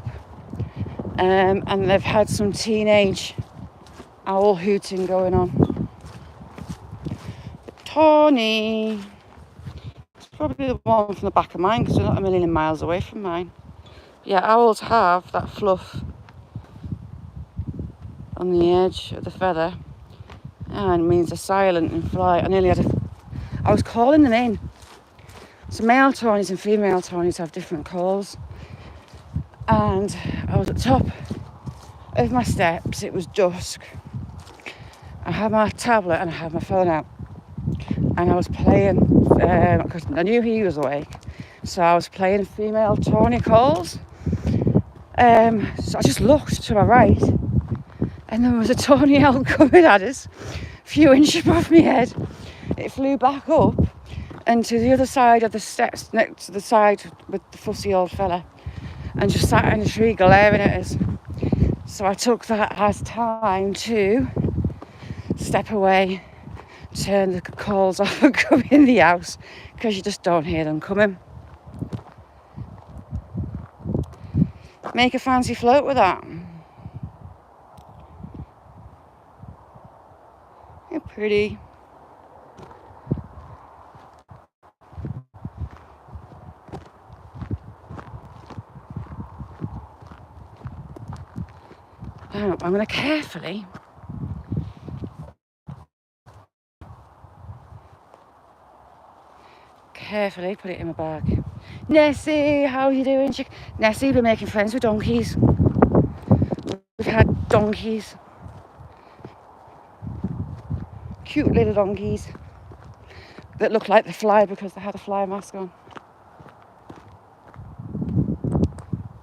and they've had some teenage owl hooting going on. Tawny. It's probably the one from the back of mine because we're not a million miles away from mine. Yeah, owls have that fluff on the edge of the feather, and it means they're silent and fly. I was calling them in. So male tawnies and female tawnies have different calls. And I was at the top of my steps. It was dusk. I had my tablet and I had my phone out. And I was playing, because I knew he was awake. So I was playing female tawny calls. So I just looked to my right. And there was a tawny owl coming at us, a few inches above my head. It flew back up and to the other side of the steps, next to the side with the fussy old fella, and just sat in a tree glaring at us. So I took that as time to step away, turn the calls off and come in the house, because you just don't hear them coming. Make a fancy float with that. You're pretty. I'm going to carefully put it in my bag. Nessie, how are you doing? Nessie, been making friends with donkeys. We've had donkeys. Cute little donkeys that look like they fly because they had a fly mask on.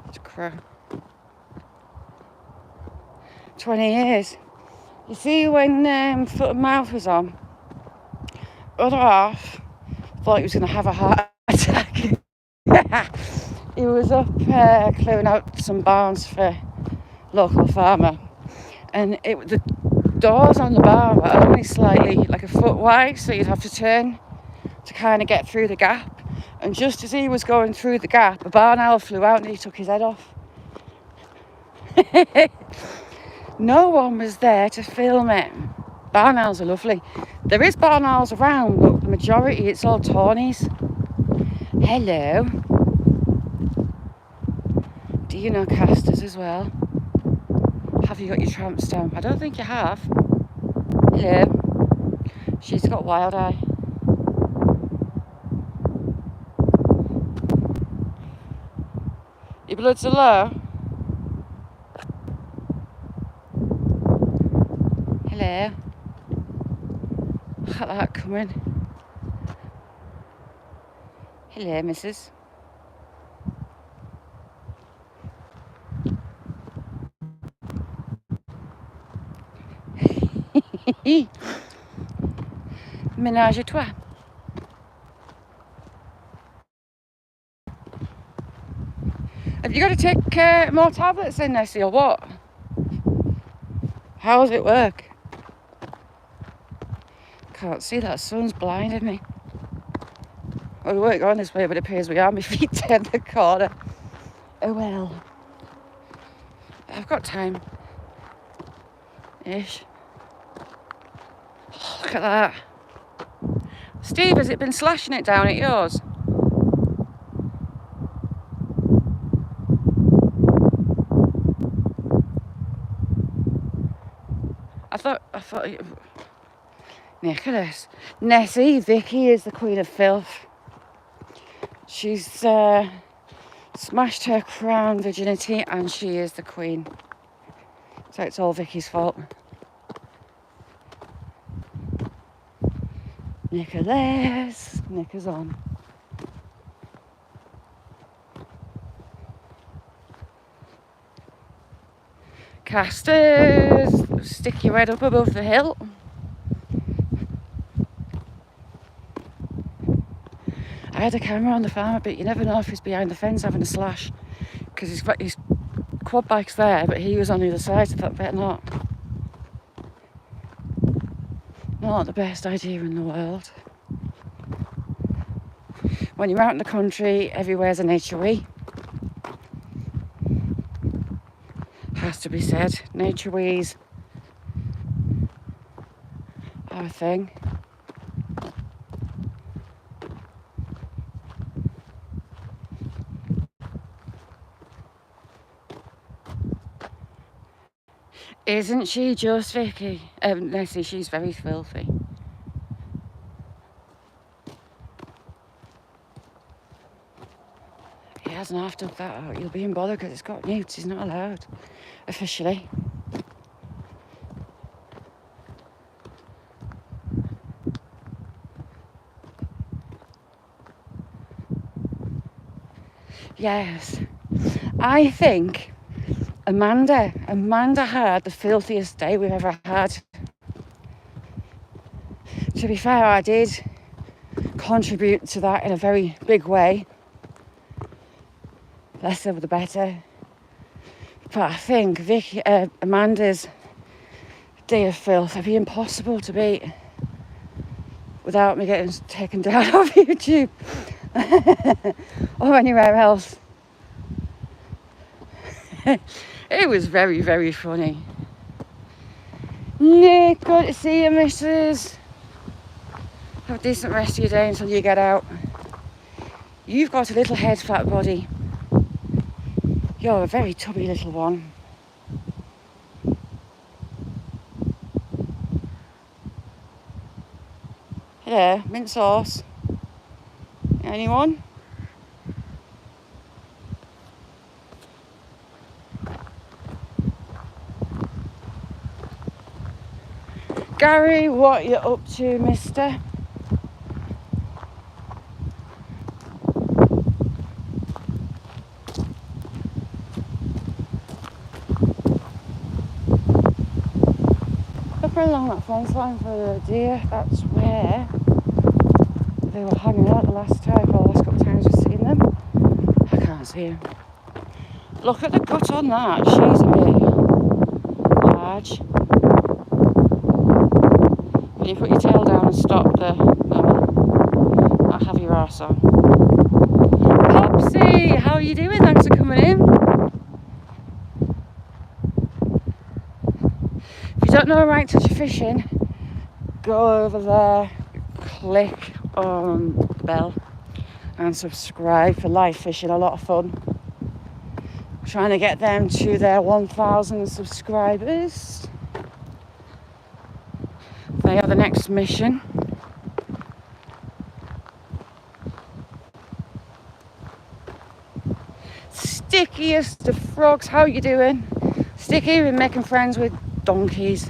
It's a crow. 20 years. You see, when foot and mouth was on, other half thought he was going to have a heart attack. He was up clearing out some barns for local farmer, and the doors on the barn were only slightly like a foot wide, so you'd have to turn to kind of get through the gap. And just as he was going through the gap, a barn owl flew out and he took his head off. No one was there to film it. Barn owls are lovely. There is barn owls around, but the majority, it's all tawnies. Hello. Do you know casters as well? Have you got your tramp stamp? I don't think you have. Hello. She's got wild eye. Your blood's low. Hello. Look at that coming. Hello, missus. Ménage à toi. Have you got to take more tablets in, Nessie, or what? How does it work? Can't see, that sun's blinded me. Well, we weren't going this way, but it appears we are. My feet turned the corner. Oh well. I've got time. Ish. Look at that. Steve, has it been slashing it down at yours? I thought. Nicholas. Nessie, Vicky is the queen of filth. She's smashed her crown virginity and she is the queen. So it's all Vicky's fault. Nicholas. Knickers on. Casters, stick your head up above the hill. I had a camera on the farm, but you never know if he's behind the fence having a slash, because his quad bike's there, but he was on the other side, so I thought better not. Not the best idea in the world. When you're out in the country, everywhere's an HOE. Has to be said, HOEs are a thing. Isn't she just, Vicky? Nessie, she's very filthy. He hasn't half dug that out. You'll be in bother because it's got newts. He's not allowed, officially. Yes. I think Amanda had the filthiest day we've ever had. To be fair, I did contribute to that in a very big way. Lesser the better. But I think Amanda's day of filth would be impossible to beat without me getting taken down off YouTube or anywhere else. It was very, very funny. Nick, good to see you, missus. Have a decent rest of your day until you get out. You've got a little head, fat body. You're a very tubby little one. Hello, mint sauce. Anyone? Gary, what you up to, mister? Looking along that fence line for the deer, that's where they were hanging out the last couple of times we've seen them. I can't see him. Look at the gut on that, she's a bit large. Can you put your tail down and stop I'll have your arse on. Popsy, how are you doing? Thanks for coming in. If you don't know Right Touch of Fishing, go over there, click on the bell and subscribe for live fishing. A lot of fun. Trying to get them to their 1,000 subscribers. They are the next mission. Stickiest of frogs, how you doing? Sticky, we're making friends with donkeys.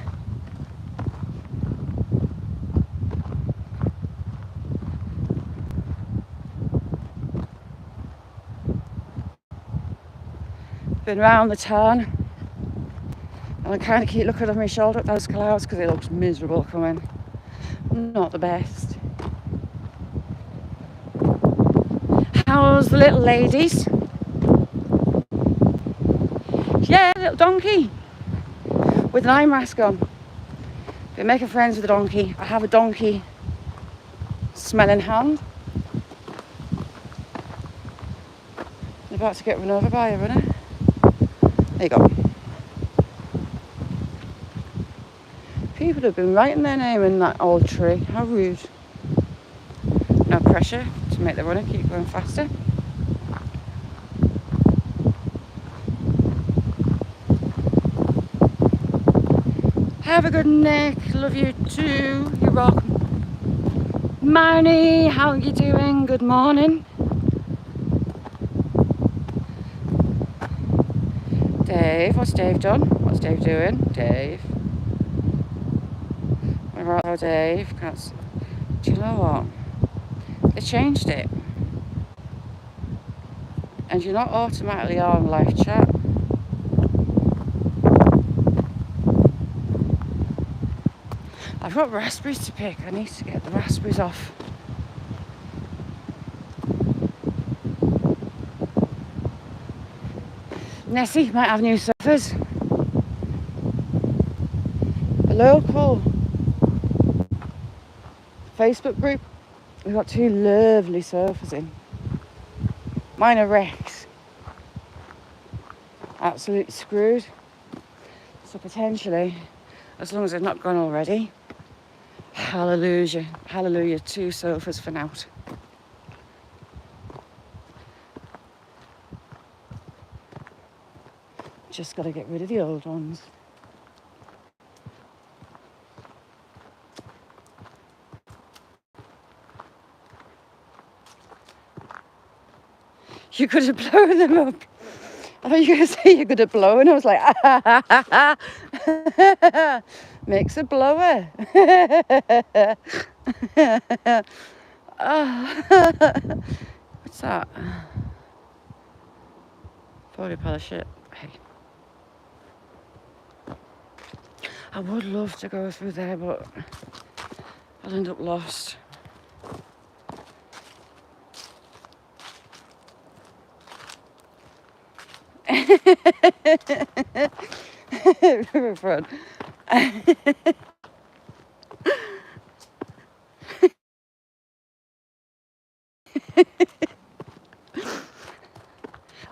Been round the town. And I kind of keep looking over my shoulder at those clouds because it looks miserable coming. Not the best. How's the little ladies? Yeah, little donkey with an eye mask on. Been making friends with a donkey. I have a donkey smelling hand. I'm about to get run over by a runner. There you go. People have been writing their name in that old tree. How rude. No pressure to make the runner keep going faster. Have a good night. Love you too. You're welcome. Marnie, how are you doing? Good morning. Dave, what's Dave done? What's Dave doing? Dave. What about Dave? Do you know what? They changed it. And you're not automatically on live chat. I've got raspberries to pick. I need to get the raspberries off. Nessie might have new sofas. A local Facebook group. We've got 2 lovely sofas in. Mine are wrecks. Absolutely screwed. So potentially, as long as they've not gone already, hallelujah, hallelujah, 2 sofas for now. Just got to get rid of the old ones. You could have blown them up. I thought you were going to say you could have blown. I was like, makes a blower. What's that? Probably a pile of shit. Hey. I would love to go through there, but I'll end up lost. Very fun.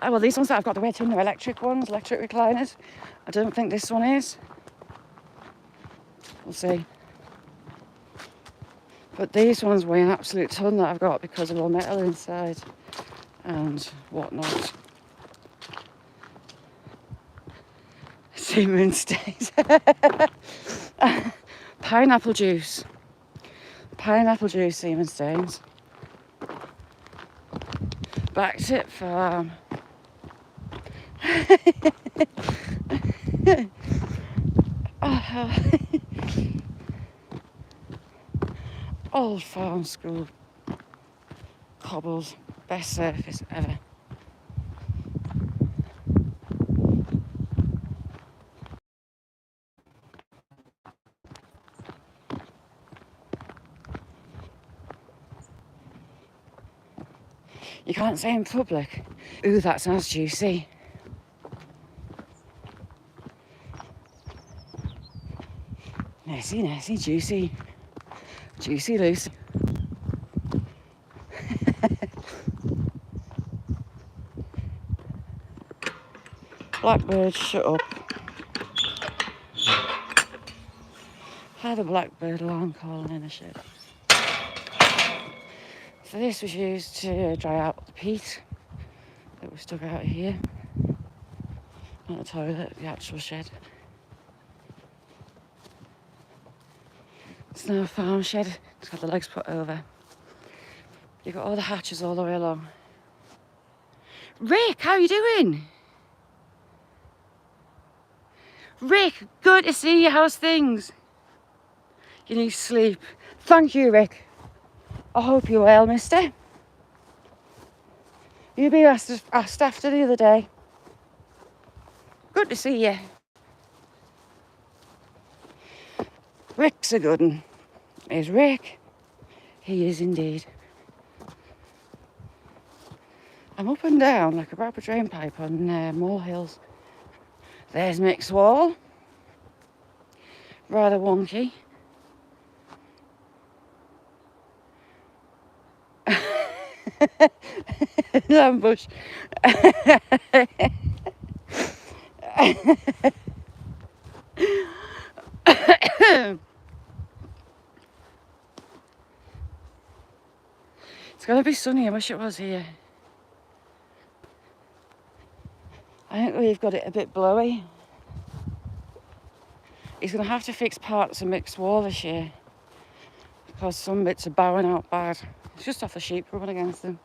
Oh, well, these ones that I've got the weight in are electric ones, electric recliners. I don't think this one is. We'll see. But these ones weigh an absolute ton that I've got because of all metal inside and whatnot. Siemens stays. Pineapple juice. Pineapple juice, Siemens stains. Back tip farm. Old farm school cobbles, best surface ever. You can't say in public, ooh, that sounds juicy. Nessie, juicy. Juicy Lucy. Blackbird, shut up. Had a blackbird alarm calling in the shed. So this was used to dry out the peat that was stuck out here. Not the toilet, the actual shed. It's now a farm shed. It's got the legs put over. You've got all the hatches all the way along. Rick, how are you doing? Rick, good to see you. How's things? You need sleep. Thank you, Rick. I hope you're well, mister. You been asked after the other day. Good to see you. Rick's a good one. Is Rick? He is indeed. I'm up and down like a rapid drain pipe on Moor Hills. There's Mick's wall. Rather wonky. Ambush. It's going to be sunny. I wish it was here. I think we've got it a bit blowy. He's going to have to fix parts of Mick's wall this year because some bits are bowing out bad. It's just off the sheep rubbing against them.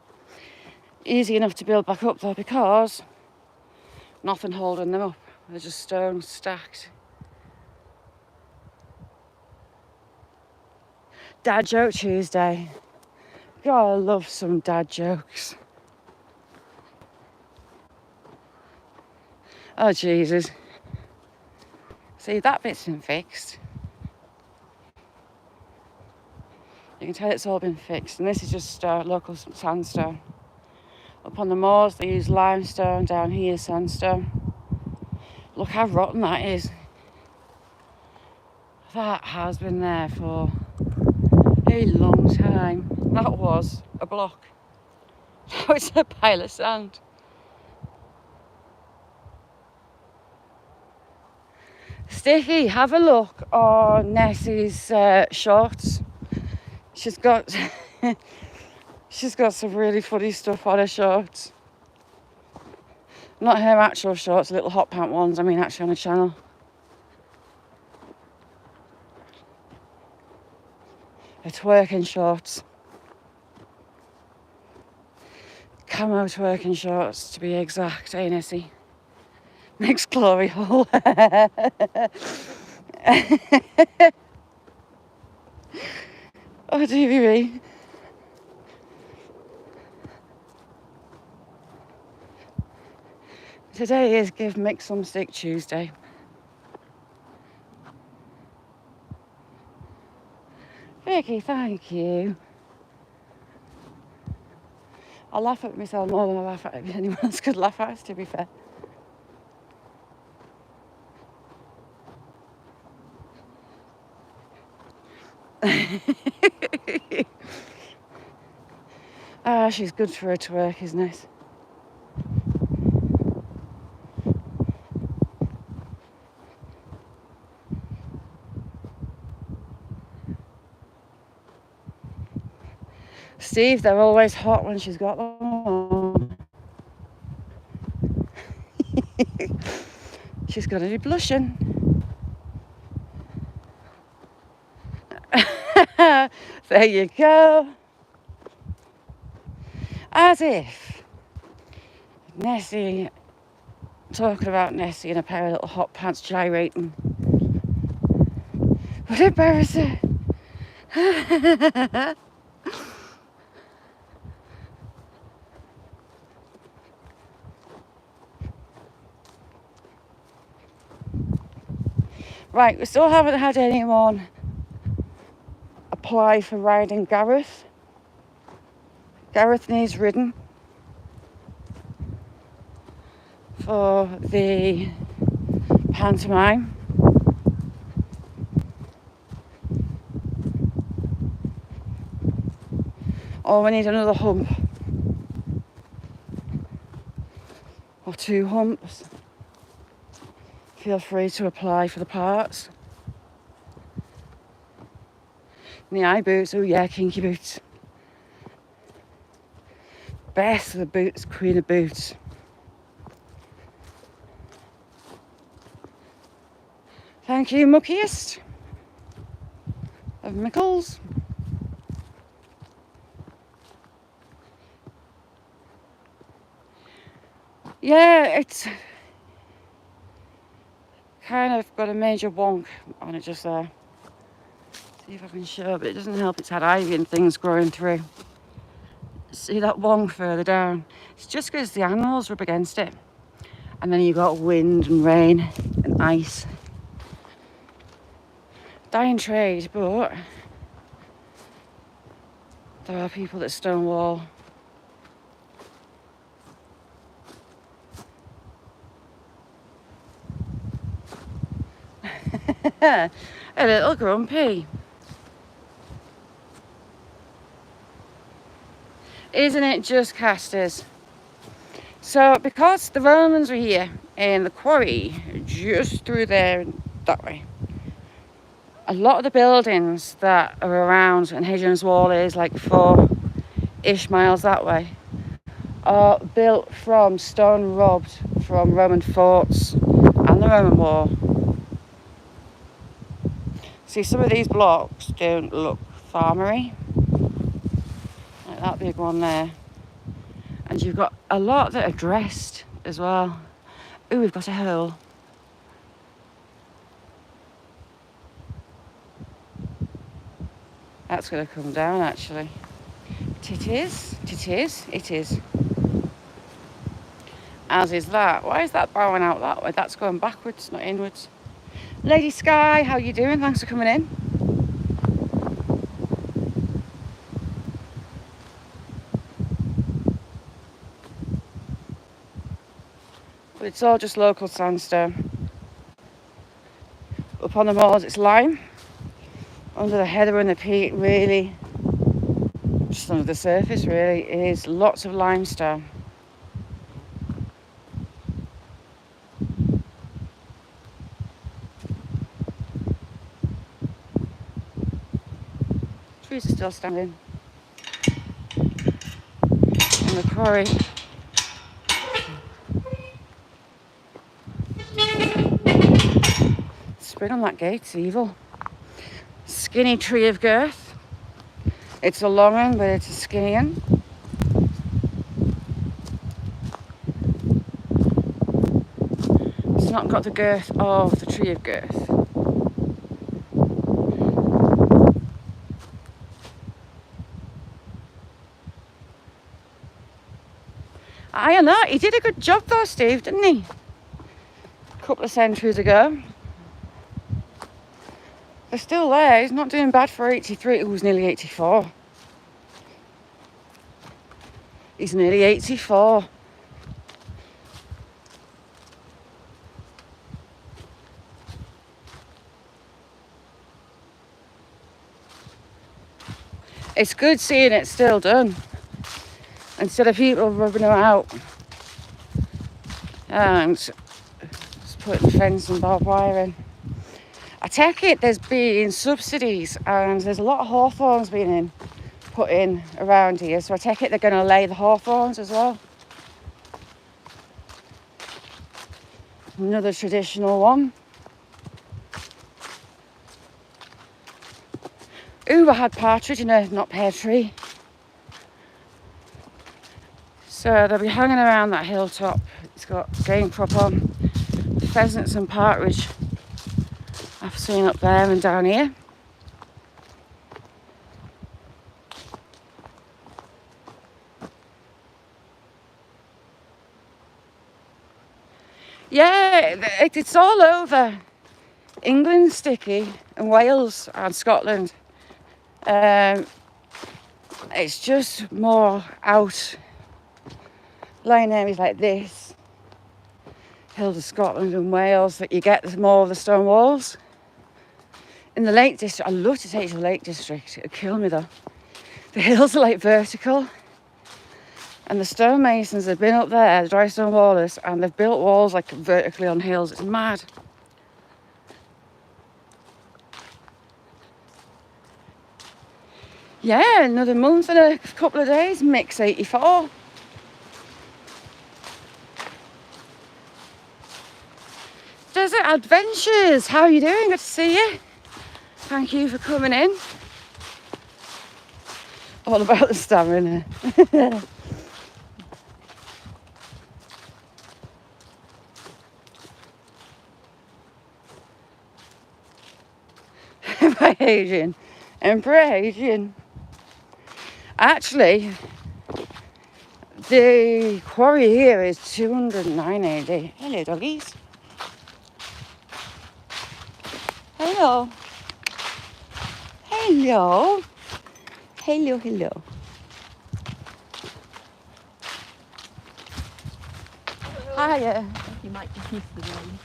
Easy enough to build back up though because nothing holding them up. They're just stone stacked. Dad joke Tuesday. God, I love some dad jokes. Oh Jesus. See, that bit's been fixed. You can tell it's all been fixed. And this is just local sandstone. Up on the moors they use limestone, down here sandstone. Look how rotten that is. That has been there for a long time. That was a block. Now it's a pile of sand. Sticky, have a look on Nessie's shorts. She's got some really funny stuff on her shorts. Not her actual shorts, little hot pant ones, I mean actually on her channel. Her twerking shorts. Camo twerking shorts to be exact, eh Nessie? Mick's glory hole. Oh dear me. Today is Give Mick Some Stick Tuesday. Vicky, thank you. I laugh at myself more than I laugh at anyone else could laugh at us, to be fair. She's good for a twerk, isn't it? Steve, they're always hot when she's got them on. She's got to be blushing. There you go. As if Nessie, talking about Nessie in a pair of little hot pants gyrating. What embarrassing. Right, we still haven't had anyone apply for riding Gareth. Gareth needs ridden for the pantomime. Or we need another hump. Or 2 humps. Feel free to apply for the parts. And the eye boots, oh yeah, kinky boots. Best of the boots, queen of boots. Thank you, Muckiest of Mickles. Yeah, it's kind of got a major wonk on it just there. See if I can show, but it doesn't help. It's had ivy and things growing through. See that wonk further down? It's just because the animals rub against it. And then you've got wind and rain and ice. Dying trade, but there are people that stonewall. A little grumpy. Isn't it just casters? So because the Romans were here in the quarry just through there that way, a lot of the buildings that are around, and Hadrian's Wall is like 4-ish miles that way, are built from stone robbed from Roman forts and the Roman War. See, some of these blocks don't look farmery, like that big one there. And you've got a lot that are dressed as well. Ooh, we've got a hole. That's going to come down, actually. But it is. As is that. Why is that bowing out that way? That's going backwards, not inwards. Lady Sky, how you doing? Thanks for coming in. But it's all just local sandstone. Up on the moors it's lime. Under the heather and the peat, really, just under the surface really, is lots of limestone. Trees are still standing in the quarry. Spring on that gate's evil. Skinny tree of girth. It's a long one, but it's a skinny one. It's not got the girth of the tree of girth. I don't know, he did a good job though, Steve, didn't he? A couple of centuries ago. They're still there. He's not doing bad for 83. He was nearly 84. He's nearly 84. It's good seeing it still done. Instead of people rubbing them out and just putting fence and barbed wire in. I take it there's been subsidies and there's a lot of hawthorns being put in around here, so I take it they're going to lay the hawthorns as well. Another traditional one. Ooh, I had partridge in a not pear tree. So they'll be hanging around that hilltop. It's got game crop on. Pheasants and partridge I've seen up there and down here. Yeah, it's all over England, Sticky, and Wales and Scotland. It's just more out lying areas like this, hills of Scotland and Wales, that you get more of the stone walls. In the Lake District, I love to take you to the Lake District. It'll kill me though. The hills are like vertical. And the stonemasons have been up there, the dry stone wallers, and they've built walls like vertically on hills. It's mad. Yeah, another month and a couple of days, mix 84. Desert Adventures, how are you doing? Good to see you. Thank you for coming in. All about the stamina. By Hadrian, Emperor Hadrian. Actually, the quarry here is 209 AD. Hello, doggies. Hello. Hello. Hello, hello. Hiya. You might just miss the rain.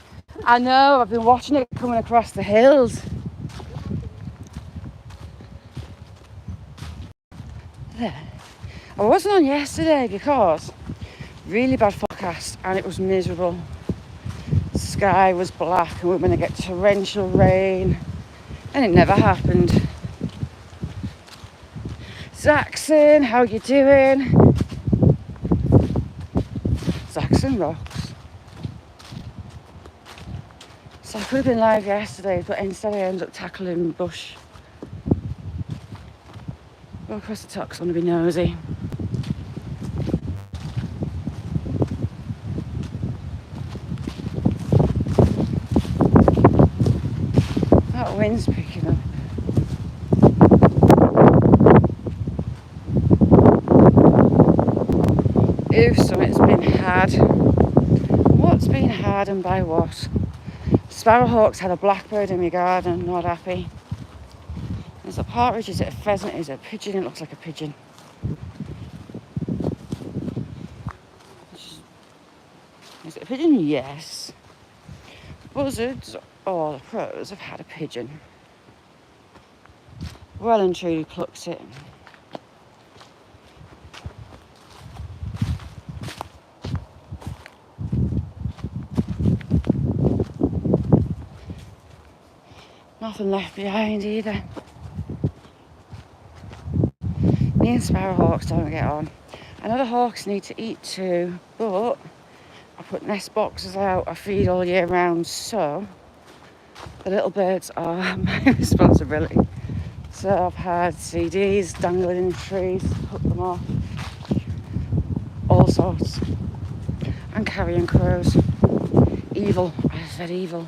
I know, I've been watching it coming across the hills. There. I wasn't on yesterday because really bad forecast and it was miserable. The sky was black and we were going to get torrential rain, and it never happened. Zaxon, how you doing? Zaxon rocks. So I could have been live yesterday, but instead I ended up tackling bush. Go across the top 'cause I want to be nosy. That wind's picking up. If something's been had. What's been had and by what? Sparrowhawks had a blackbird in my garden, not happy. There's a partridge, is it a pheasant, is it a pigeon? It looks like a pigeon. Is it a pigeon? Yes. Buzzards or the crows have had a pigeon. Well and truly plucked it. Nothing left behind either. Me and sparrowhawks don't get on. I know the hawks need to eat too, but I put nest boxes out, I feed all year round, so the little birds are my responsibility. So I've had CDs dangling in trees, put them off, all sorts. And carrion crows. Evil, I said evil.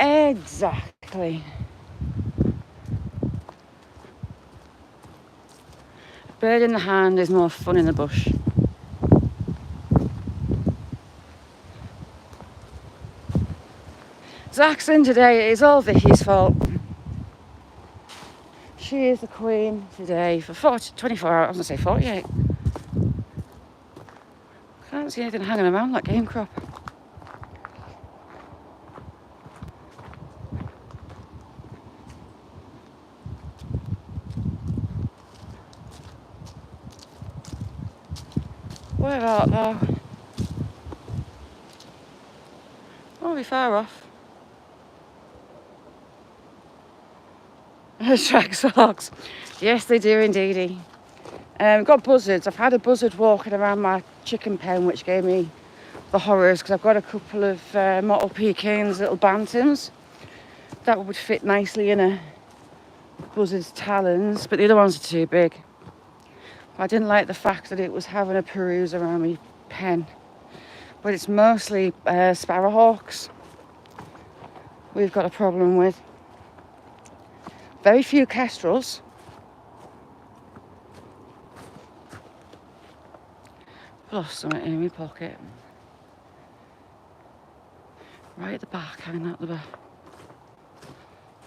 Exactly. Bird in the hand is more fun in the bush. Zaxon today, it is all Vicky's fault. She is the queen today for 24 hours, I was going to say 48. Can't see anything hanging around like game crop. Where art thou? Won't be far off. Tracks hawks. Yes, they do indeedy. Got buzzards. I've had a buzzard walking around my chicken pen, which gave me the horrors because I've got a couple of mottled pecans, little bantams. That would fit nicely in a buzzard's talons, but the other ones are too big. I didn't like the fact that it was having a peruse around my pen. But it's mostly sparrowhawks we've got a problem with. Very few kestrels. Lost something in my pocket. Right at the back, hanging out the back.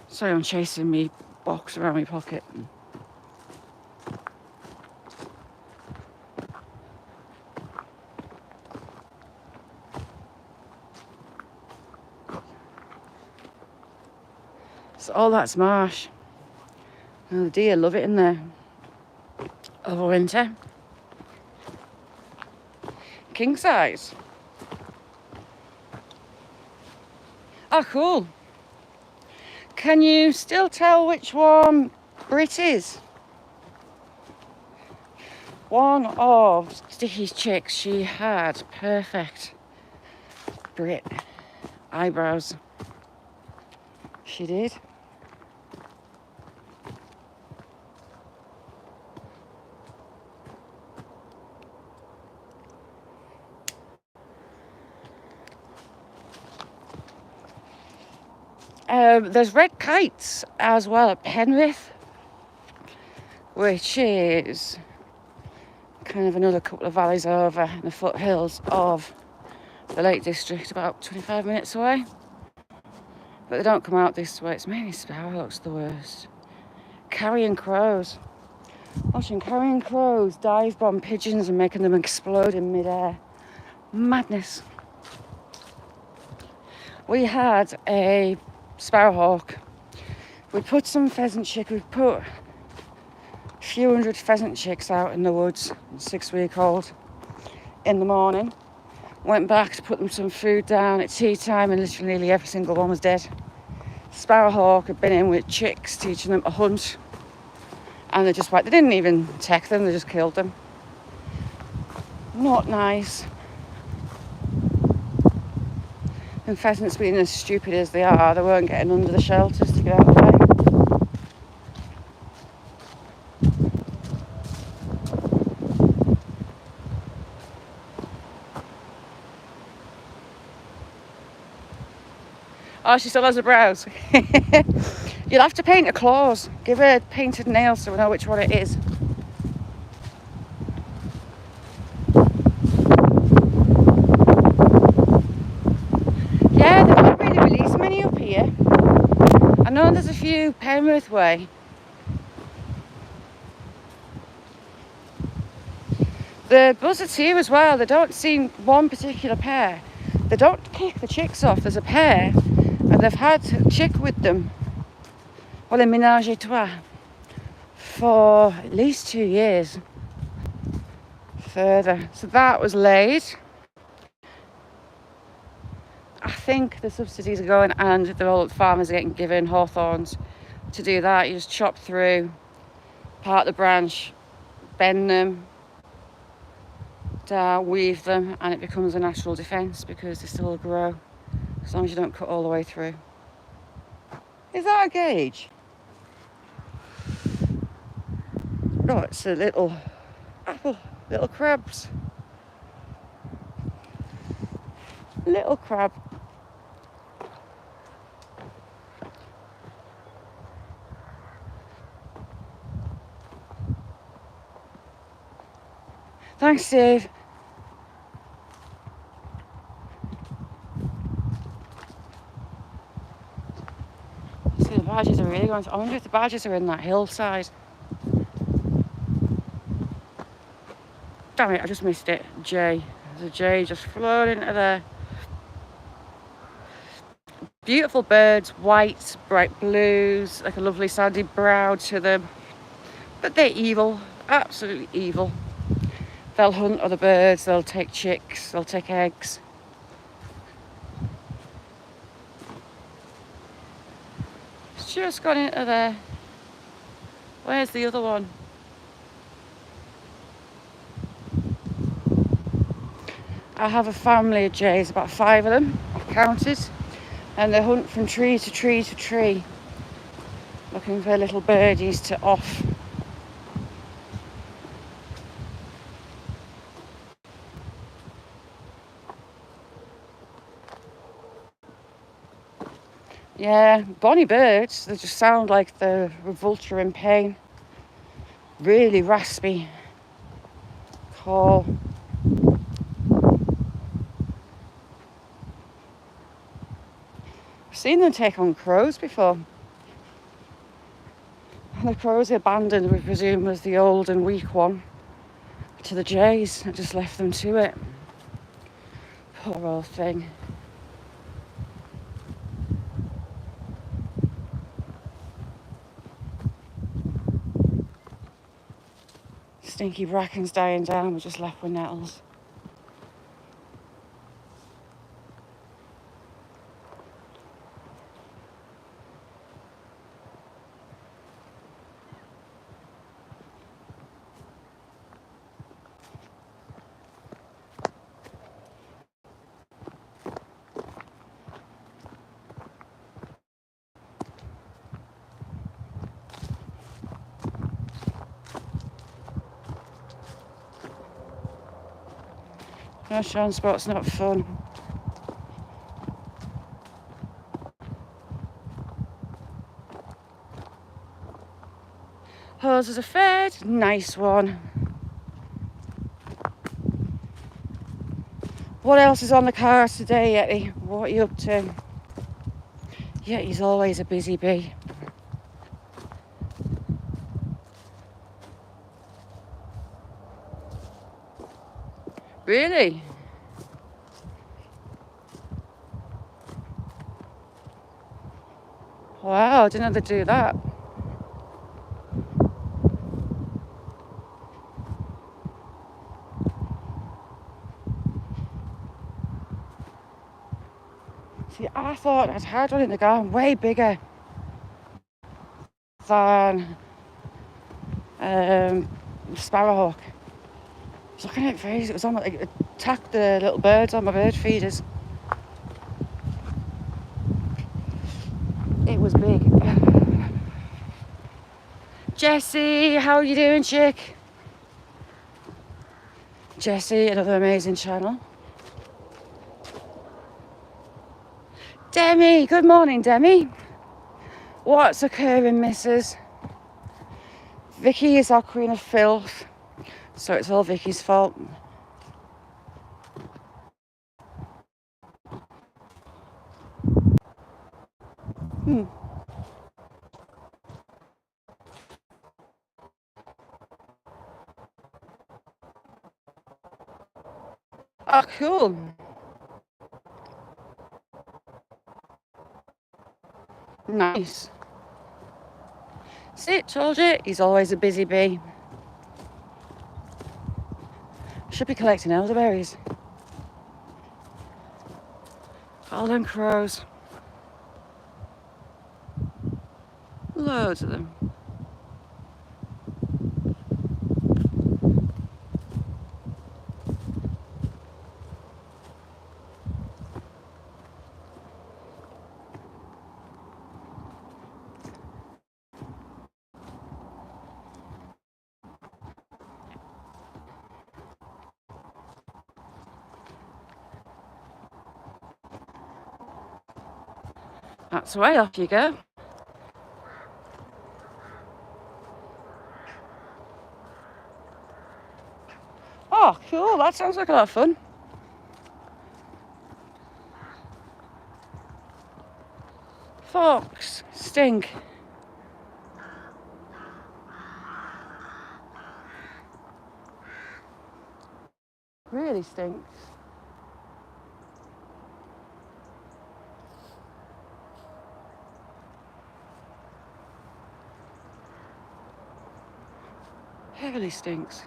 Sorry, I'm chasing me box around my pocket. So all that's marsh. And the deer love it in there over winter. King size. Oh, cool. Can you still tell which one Brit is? One of Sticky's chicks, she had perfect Brit eyebrows. She did. There's red kites as well at Penrith, which is kind of another couple of valleys over in the foothills of the Lake District, about 25 minutes away. But they don't come out this way. It's mainly sparrowhawks, the worst. Carrion crows. Watching carrion crows dive bomb pigeons and making them explode in midair. Madness. We had a sparrowhawk. We put some pheasant chick. We put a few hundred pheasant chicks out in the woods, 6-week-old, in the morning. Went back to put them some food down at tea time, and literally nearly every single one was dead. Sparrowhawk had been in with chicks, teaching them to hunt, and they didn't even take them, they just killed them. Not nice. And pheasants being as stupid as they are, they weren't getting under the shelters to get out of the way. Oh, she still has her brows. You'll have to paint her claws. Give her painted nails so we know which one it is. Yeah, they've not really released many up here. I know there's a few Penrith way. The buzzards here as well, they don't see one particular pair. They don't kick the chicks off. There's a pair, and they've had a chick with them, well, a ménage à trois, for at least 2 years. Further. So that was laid. I think the subsidies are going, and the old farmers are getting given hawthorns to do that. You just chop through, part the branch, bend them, weave them, and it becomes a natural defence because they still grow as long as you don't cut all the way through. Is that a gauge? No, it's a little apple, little crabs. Little crab. Thanks, Dave. See, the badgers are really going to... I wonder if the badgers are in that hillside. Damn it, I just missed it. Jay. There's a jay just floating into there. Beautiful birds, white, bright blues, like a lovely sandy brow to them. But they're evil, absolutely evil. They'll hunt other birds, they'll take chicks, they'll take eggs. It's just gone into there. Where's the other one? I have a family of jays, about 5 of them, I've counted. And they hunt from tree to tree to tree, looking for little birdies to off. Yeah, bonny birds. They just sound like they're a vulture in pain. Really raspy call. I've seen them take on crows before. And the crows abandoned, we presume, was the old and weak one to the jays. I just left them to it. Poor old thing. Stinky bracken's dying down, we're just left with nettles. No, Sean Spot's not fun. Hoses are fed, nice one. What else is on the cards today, Yeti? What are you up to? Yeti's always a busy bee. Really? Wow, I didn't know they'd do that. See, I thought I'd had one in the garden way bigger than sparrowhawk. I was looking at its face, it was on, like, it attacked the little birds on my bird feeders. It was big. Jessie, how are you doing, chick? Jessie, another amazing channel. Demi, good morning, Demi. What's occurring, missus? Vicky is our queen of filth, so it's all Vicky's fault. Oh, cool. Nice. See, told you, he's always a busy bee. Should be collecting elderberries. Golden crows. Loads of them. That's the way, off you go. Oh, cool, that sounds like a lot of fun. Fox, stink. Really stinks. Heavily stinks.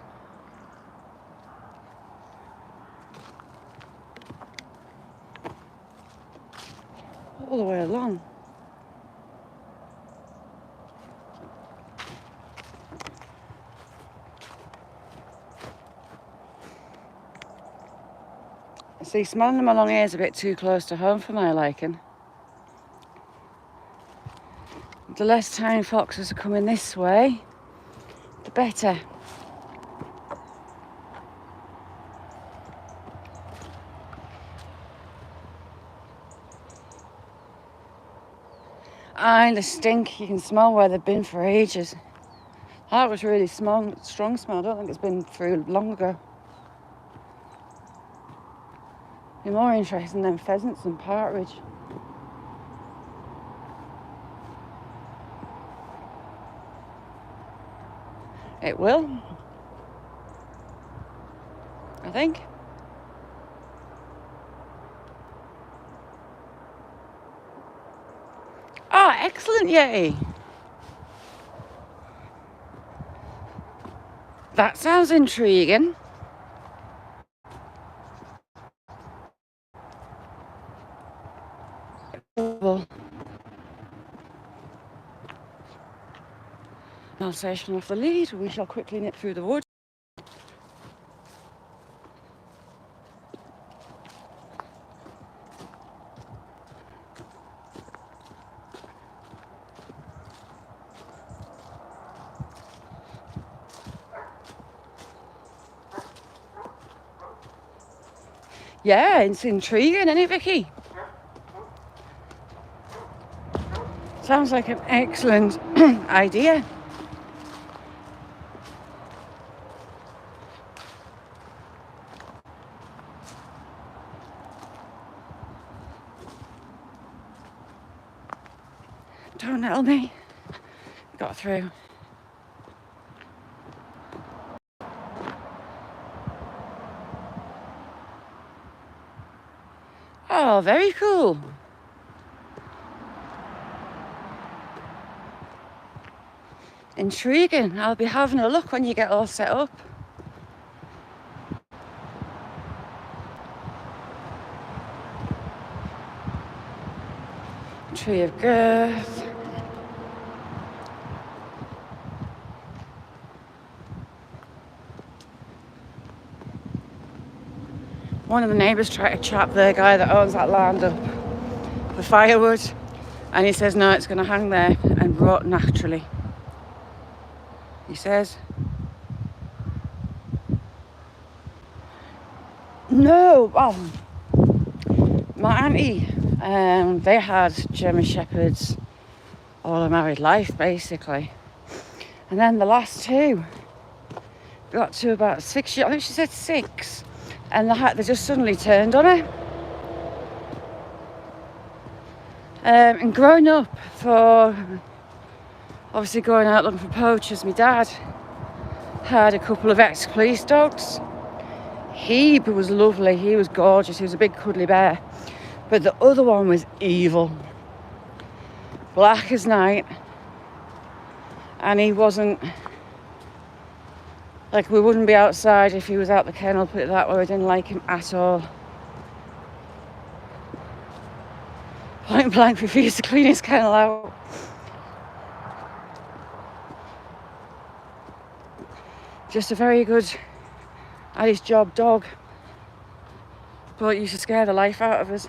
All the way along. See, smelling them along here is a bit too close to home for my liking. The less tiny foxes are coming this way, the better. And the stink, you can smell where they've been for ages. That was really strong smell. I don't think it's been through long ago. Be more interesting than pheasants and partridge. It will, I think. Oh, excellent, Yeti. That sounds intriguing. Alsatian off the lead, we shall quickly nip through the wood. Yeah, it's intriguing, isn't it, Vicky? Sounds like an excellent idea. Don't tell me. Got through. Oh, very cool. Intriguing. I'll be having a look when you get all set up. Tree of Girth. One of the neighbours tried to chap the guy that owns that land up for firewood, and he says no, it's going to hang there and rot naturally. He says. No, well, my auntie, they had German Shepherds all their married life, basically. And then the last two got to about 6 years, I think she said 6, and they just suddenly turned on her. And growing up, for obviously going out looking for poachers, my dad had a couple of ex-police dogs. He was lovely, he was gorgeous, he was a big cuddly bear. But the other one was evil. Black as night. And he wasn't, like, we wouldn't be outside if he was out the kennel, put it that way. I didn't like him at all. Point blank refused to clean his kennel out. Just a very good, at his job dog, but used to scare the life out of us.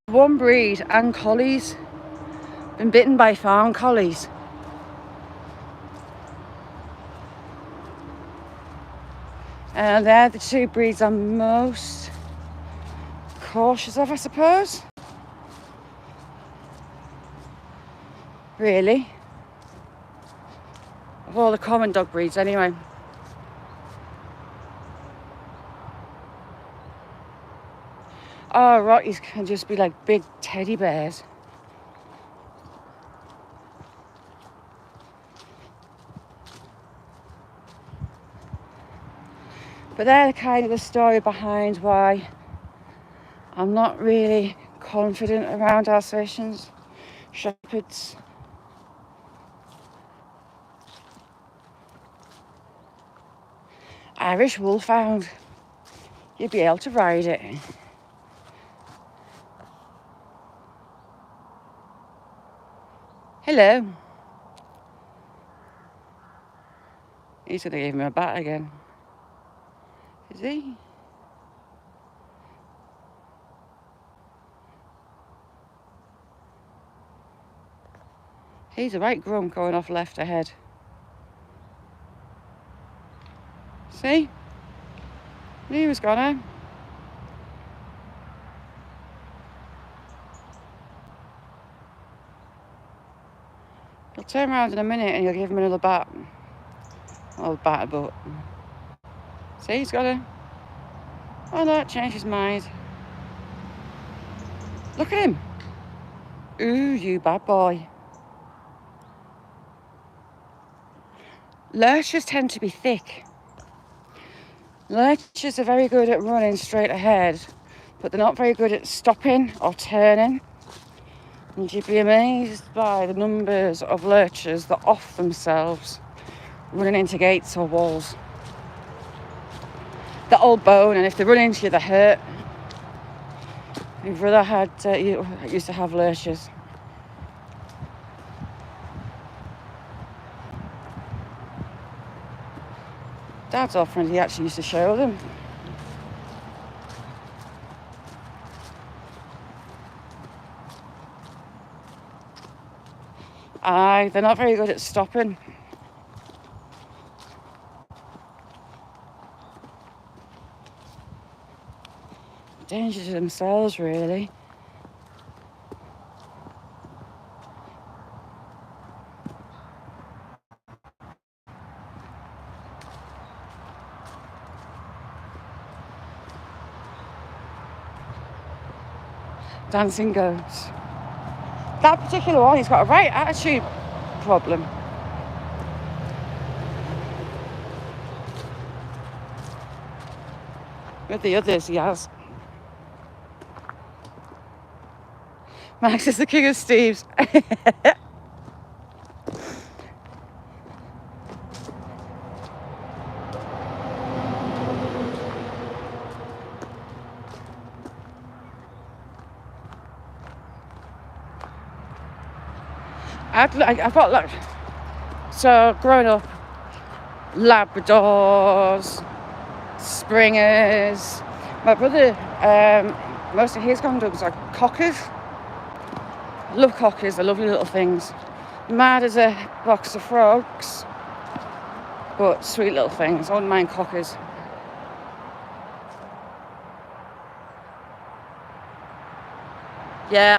One breed and collies, been bitten by farm collies. And they're the two breeds I'm most cautious of, I suppose. Really. Of all the common dog breeds, anyway. Oh, Rockies can just be like big teddy bears. But they're kind of the story behind why I'm not really confident around Alsatians, Shepherds. Irish Wolfhound, you'd be able to ride it. Hello. He's gonna give me a bat again. Is he? He's a right grump going off left ahead. See? He was gonna. He'll turn around in a minute and you'll give him another bat. Or bat, but. See, he's got a. Oh no, changed his mind. Look at him. Ooh, you bad boy. Lurchers tend to be thick. Lurchers are very good at running straight ahead, but they're not very good at stopping or turning. And you'd be amazed by the numbers of lurchers that off themselves, running into gates or walls. They're all bone, and if they run into you, they hurt. My brother used to have lurchers. Dad's old friend, he actually used to show them. Aye, they're not very good at stopping. Danger to themselves, really. Dancing goats. That particular one, he's got a right attitude problem. With the others, he has. Max is the king of Steves. I've got like, so growing up, Labradors, Springers. My brother, most of his condoms are cockers. I love cockers, they're lovely little things. Mad as a box of frogs, but sweet little things. I wouldn't mind cockers. Yeah.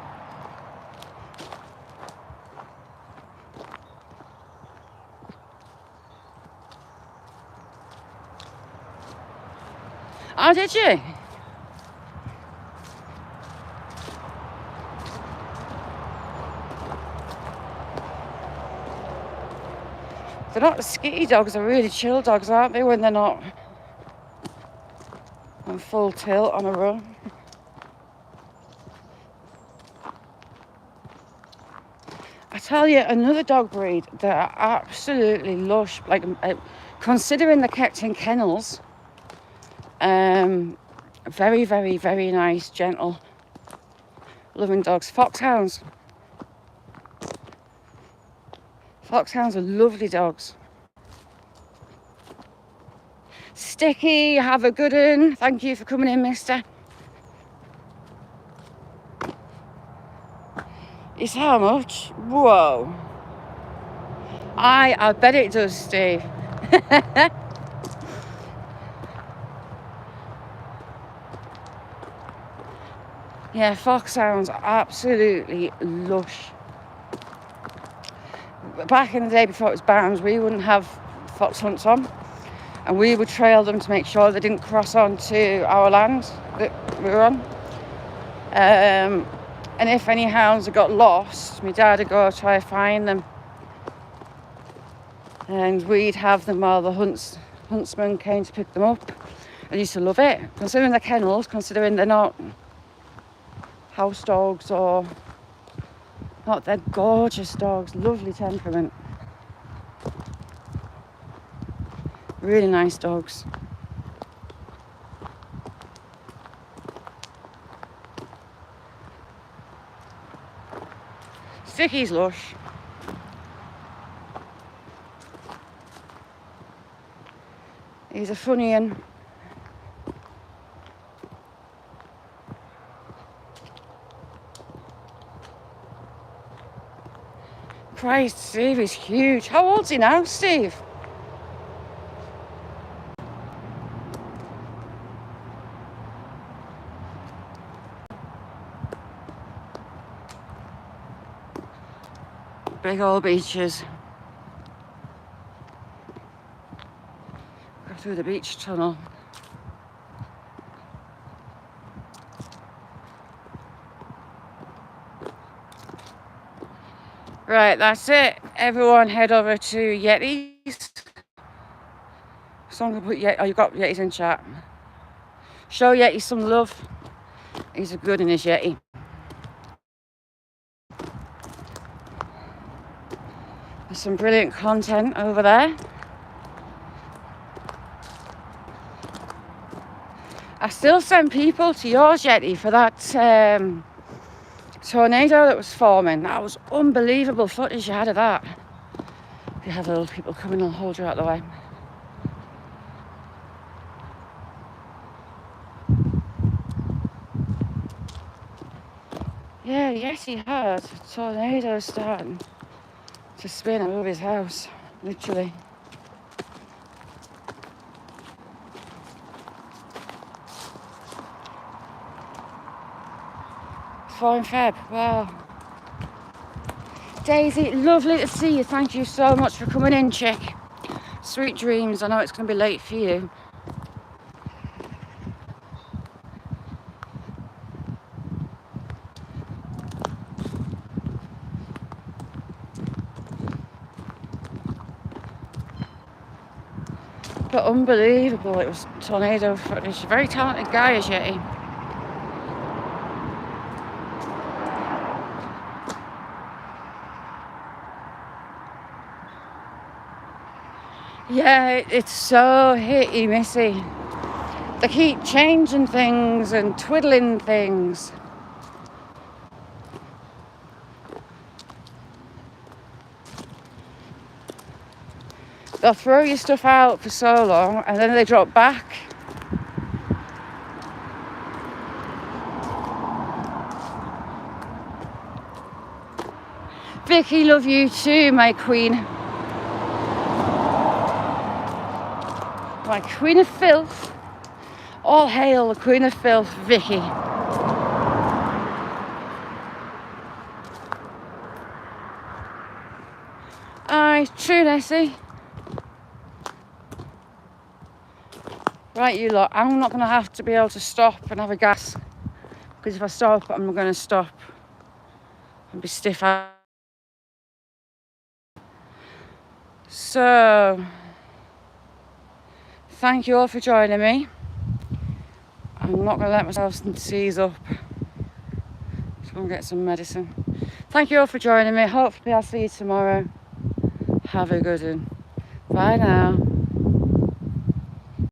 Oh, did you? They're not skitty dogs, they're really chill dogs, aren't they, when they're not on full tilt on a run. I tell you, another dog breed that are absolutely lush, like considering they're kept in kennels, very, very, very nice, gentle, loving dogs. Foxhounds. Foxhounds are lovely dogs. Sticky, have a good one. Thank you for coming in, mister. It's how much? Whoa. I bet it does, Steve. Yeah, foxhounds are absolutely lush. Back in the day before it was banned, we wouldn't have fox hunts on, and we would trail them to make sure they didn't cross onto our land that we were on. And if any hounds had got lost, my dad would go try to find them, and we'd have them while the huntsman came to pick them up. I used to love it, considering they're kennels, considering they're not house dogs or not. They're gorgeous dogs, lovely temperament, really nice dogs. Sticky's lush. He's a funny one. Christ, Steve is huge. How old's he now, Steve? Big old beaches. Go through the beach tunnel. Right, that's it. Everyone head over to Yetis. Someone can put Yeti. Oh, you've got Yetis in chat. Show Yeti some love. He's a good in his Yeti. There's some brilliant content over there. I still send people to yours, Yeti, for that tornado that was forming. That was unbelievable footage you had of that. If you have little people coming, I'll hold you out of the way. Yeah, yes, he had a tornado starting to spin over his house, literally. In Feb. Wow. Daisy, lovely to see you. Thank you so much for coming in, chick. Sweet dreams. I know it's going to be late for you. But unbelievable. It was tornado footage. A very talented guy, is Yeti. Yeah, it's so hitty missy. They keep changing things and twiddling things. They'll throw your stuff out for so long and then they drop back. Vicky, love you too, my queen. My queen of filth. All hail the queen of filth, Vicky. Aye, true, Nessie. Right, you lot, I'm not going to have to be able to stop and have a gas. Because if I stop, I'm not going to stop and be stiff out. So, thank you all for joining me. I'm not going to let myself seize up. Just going to get some medicine. Thank you all for joining me. Hopefully I'll see you tomorrow. Have a good one. Bye now.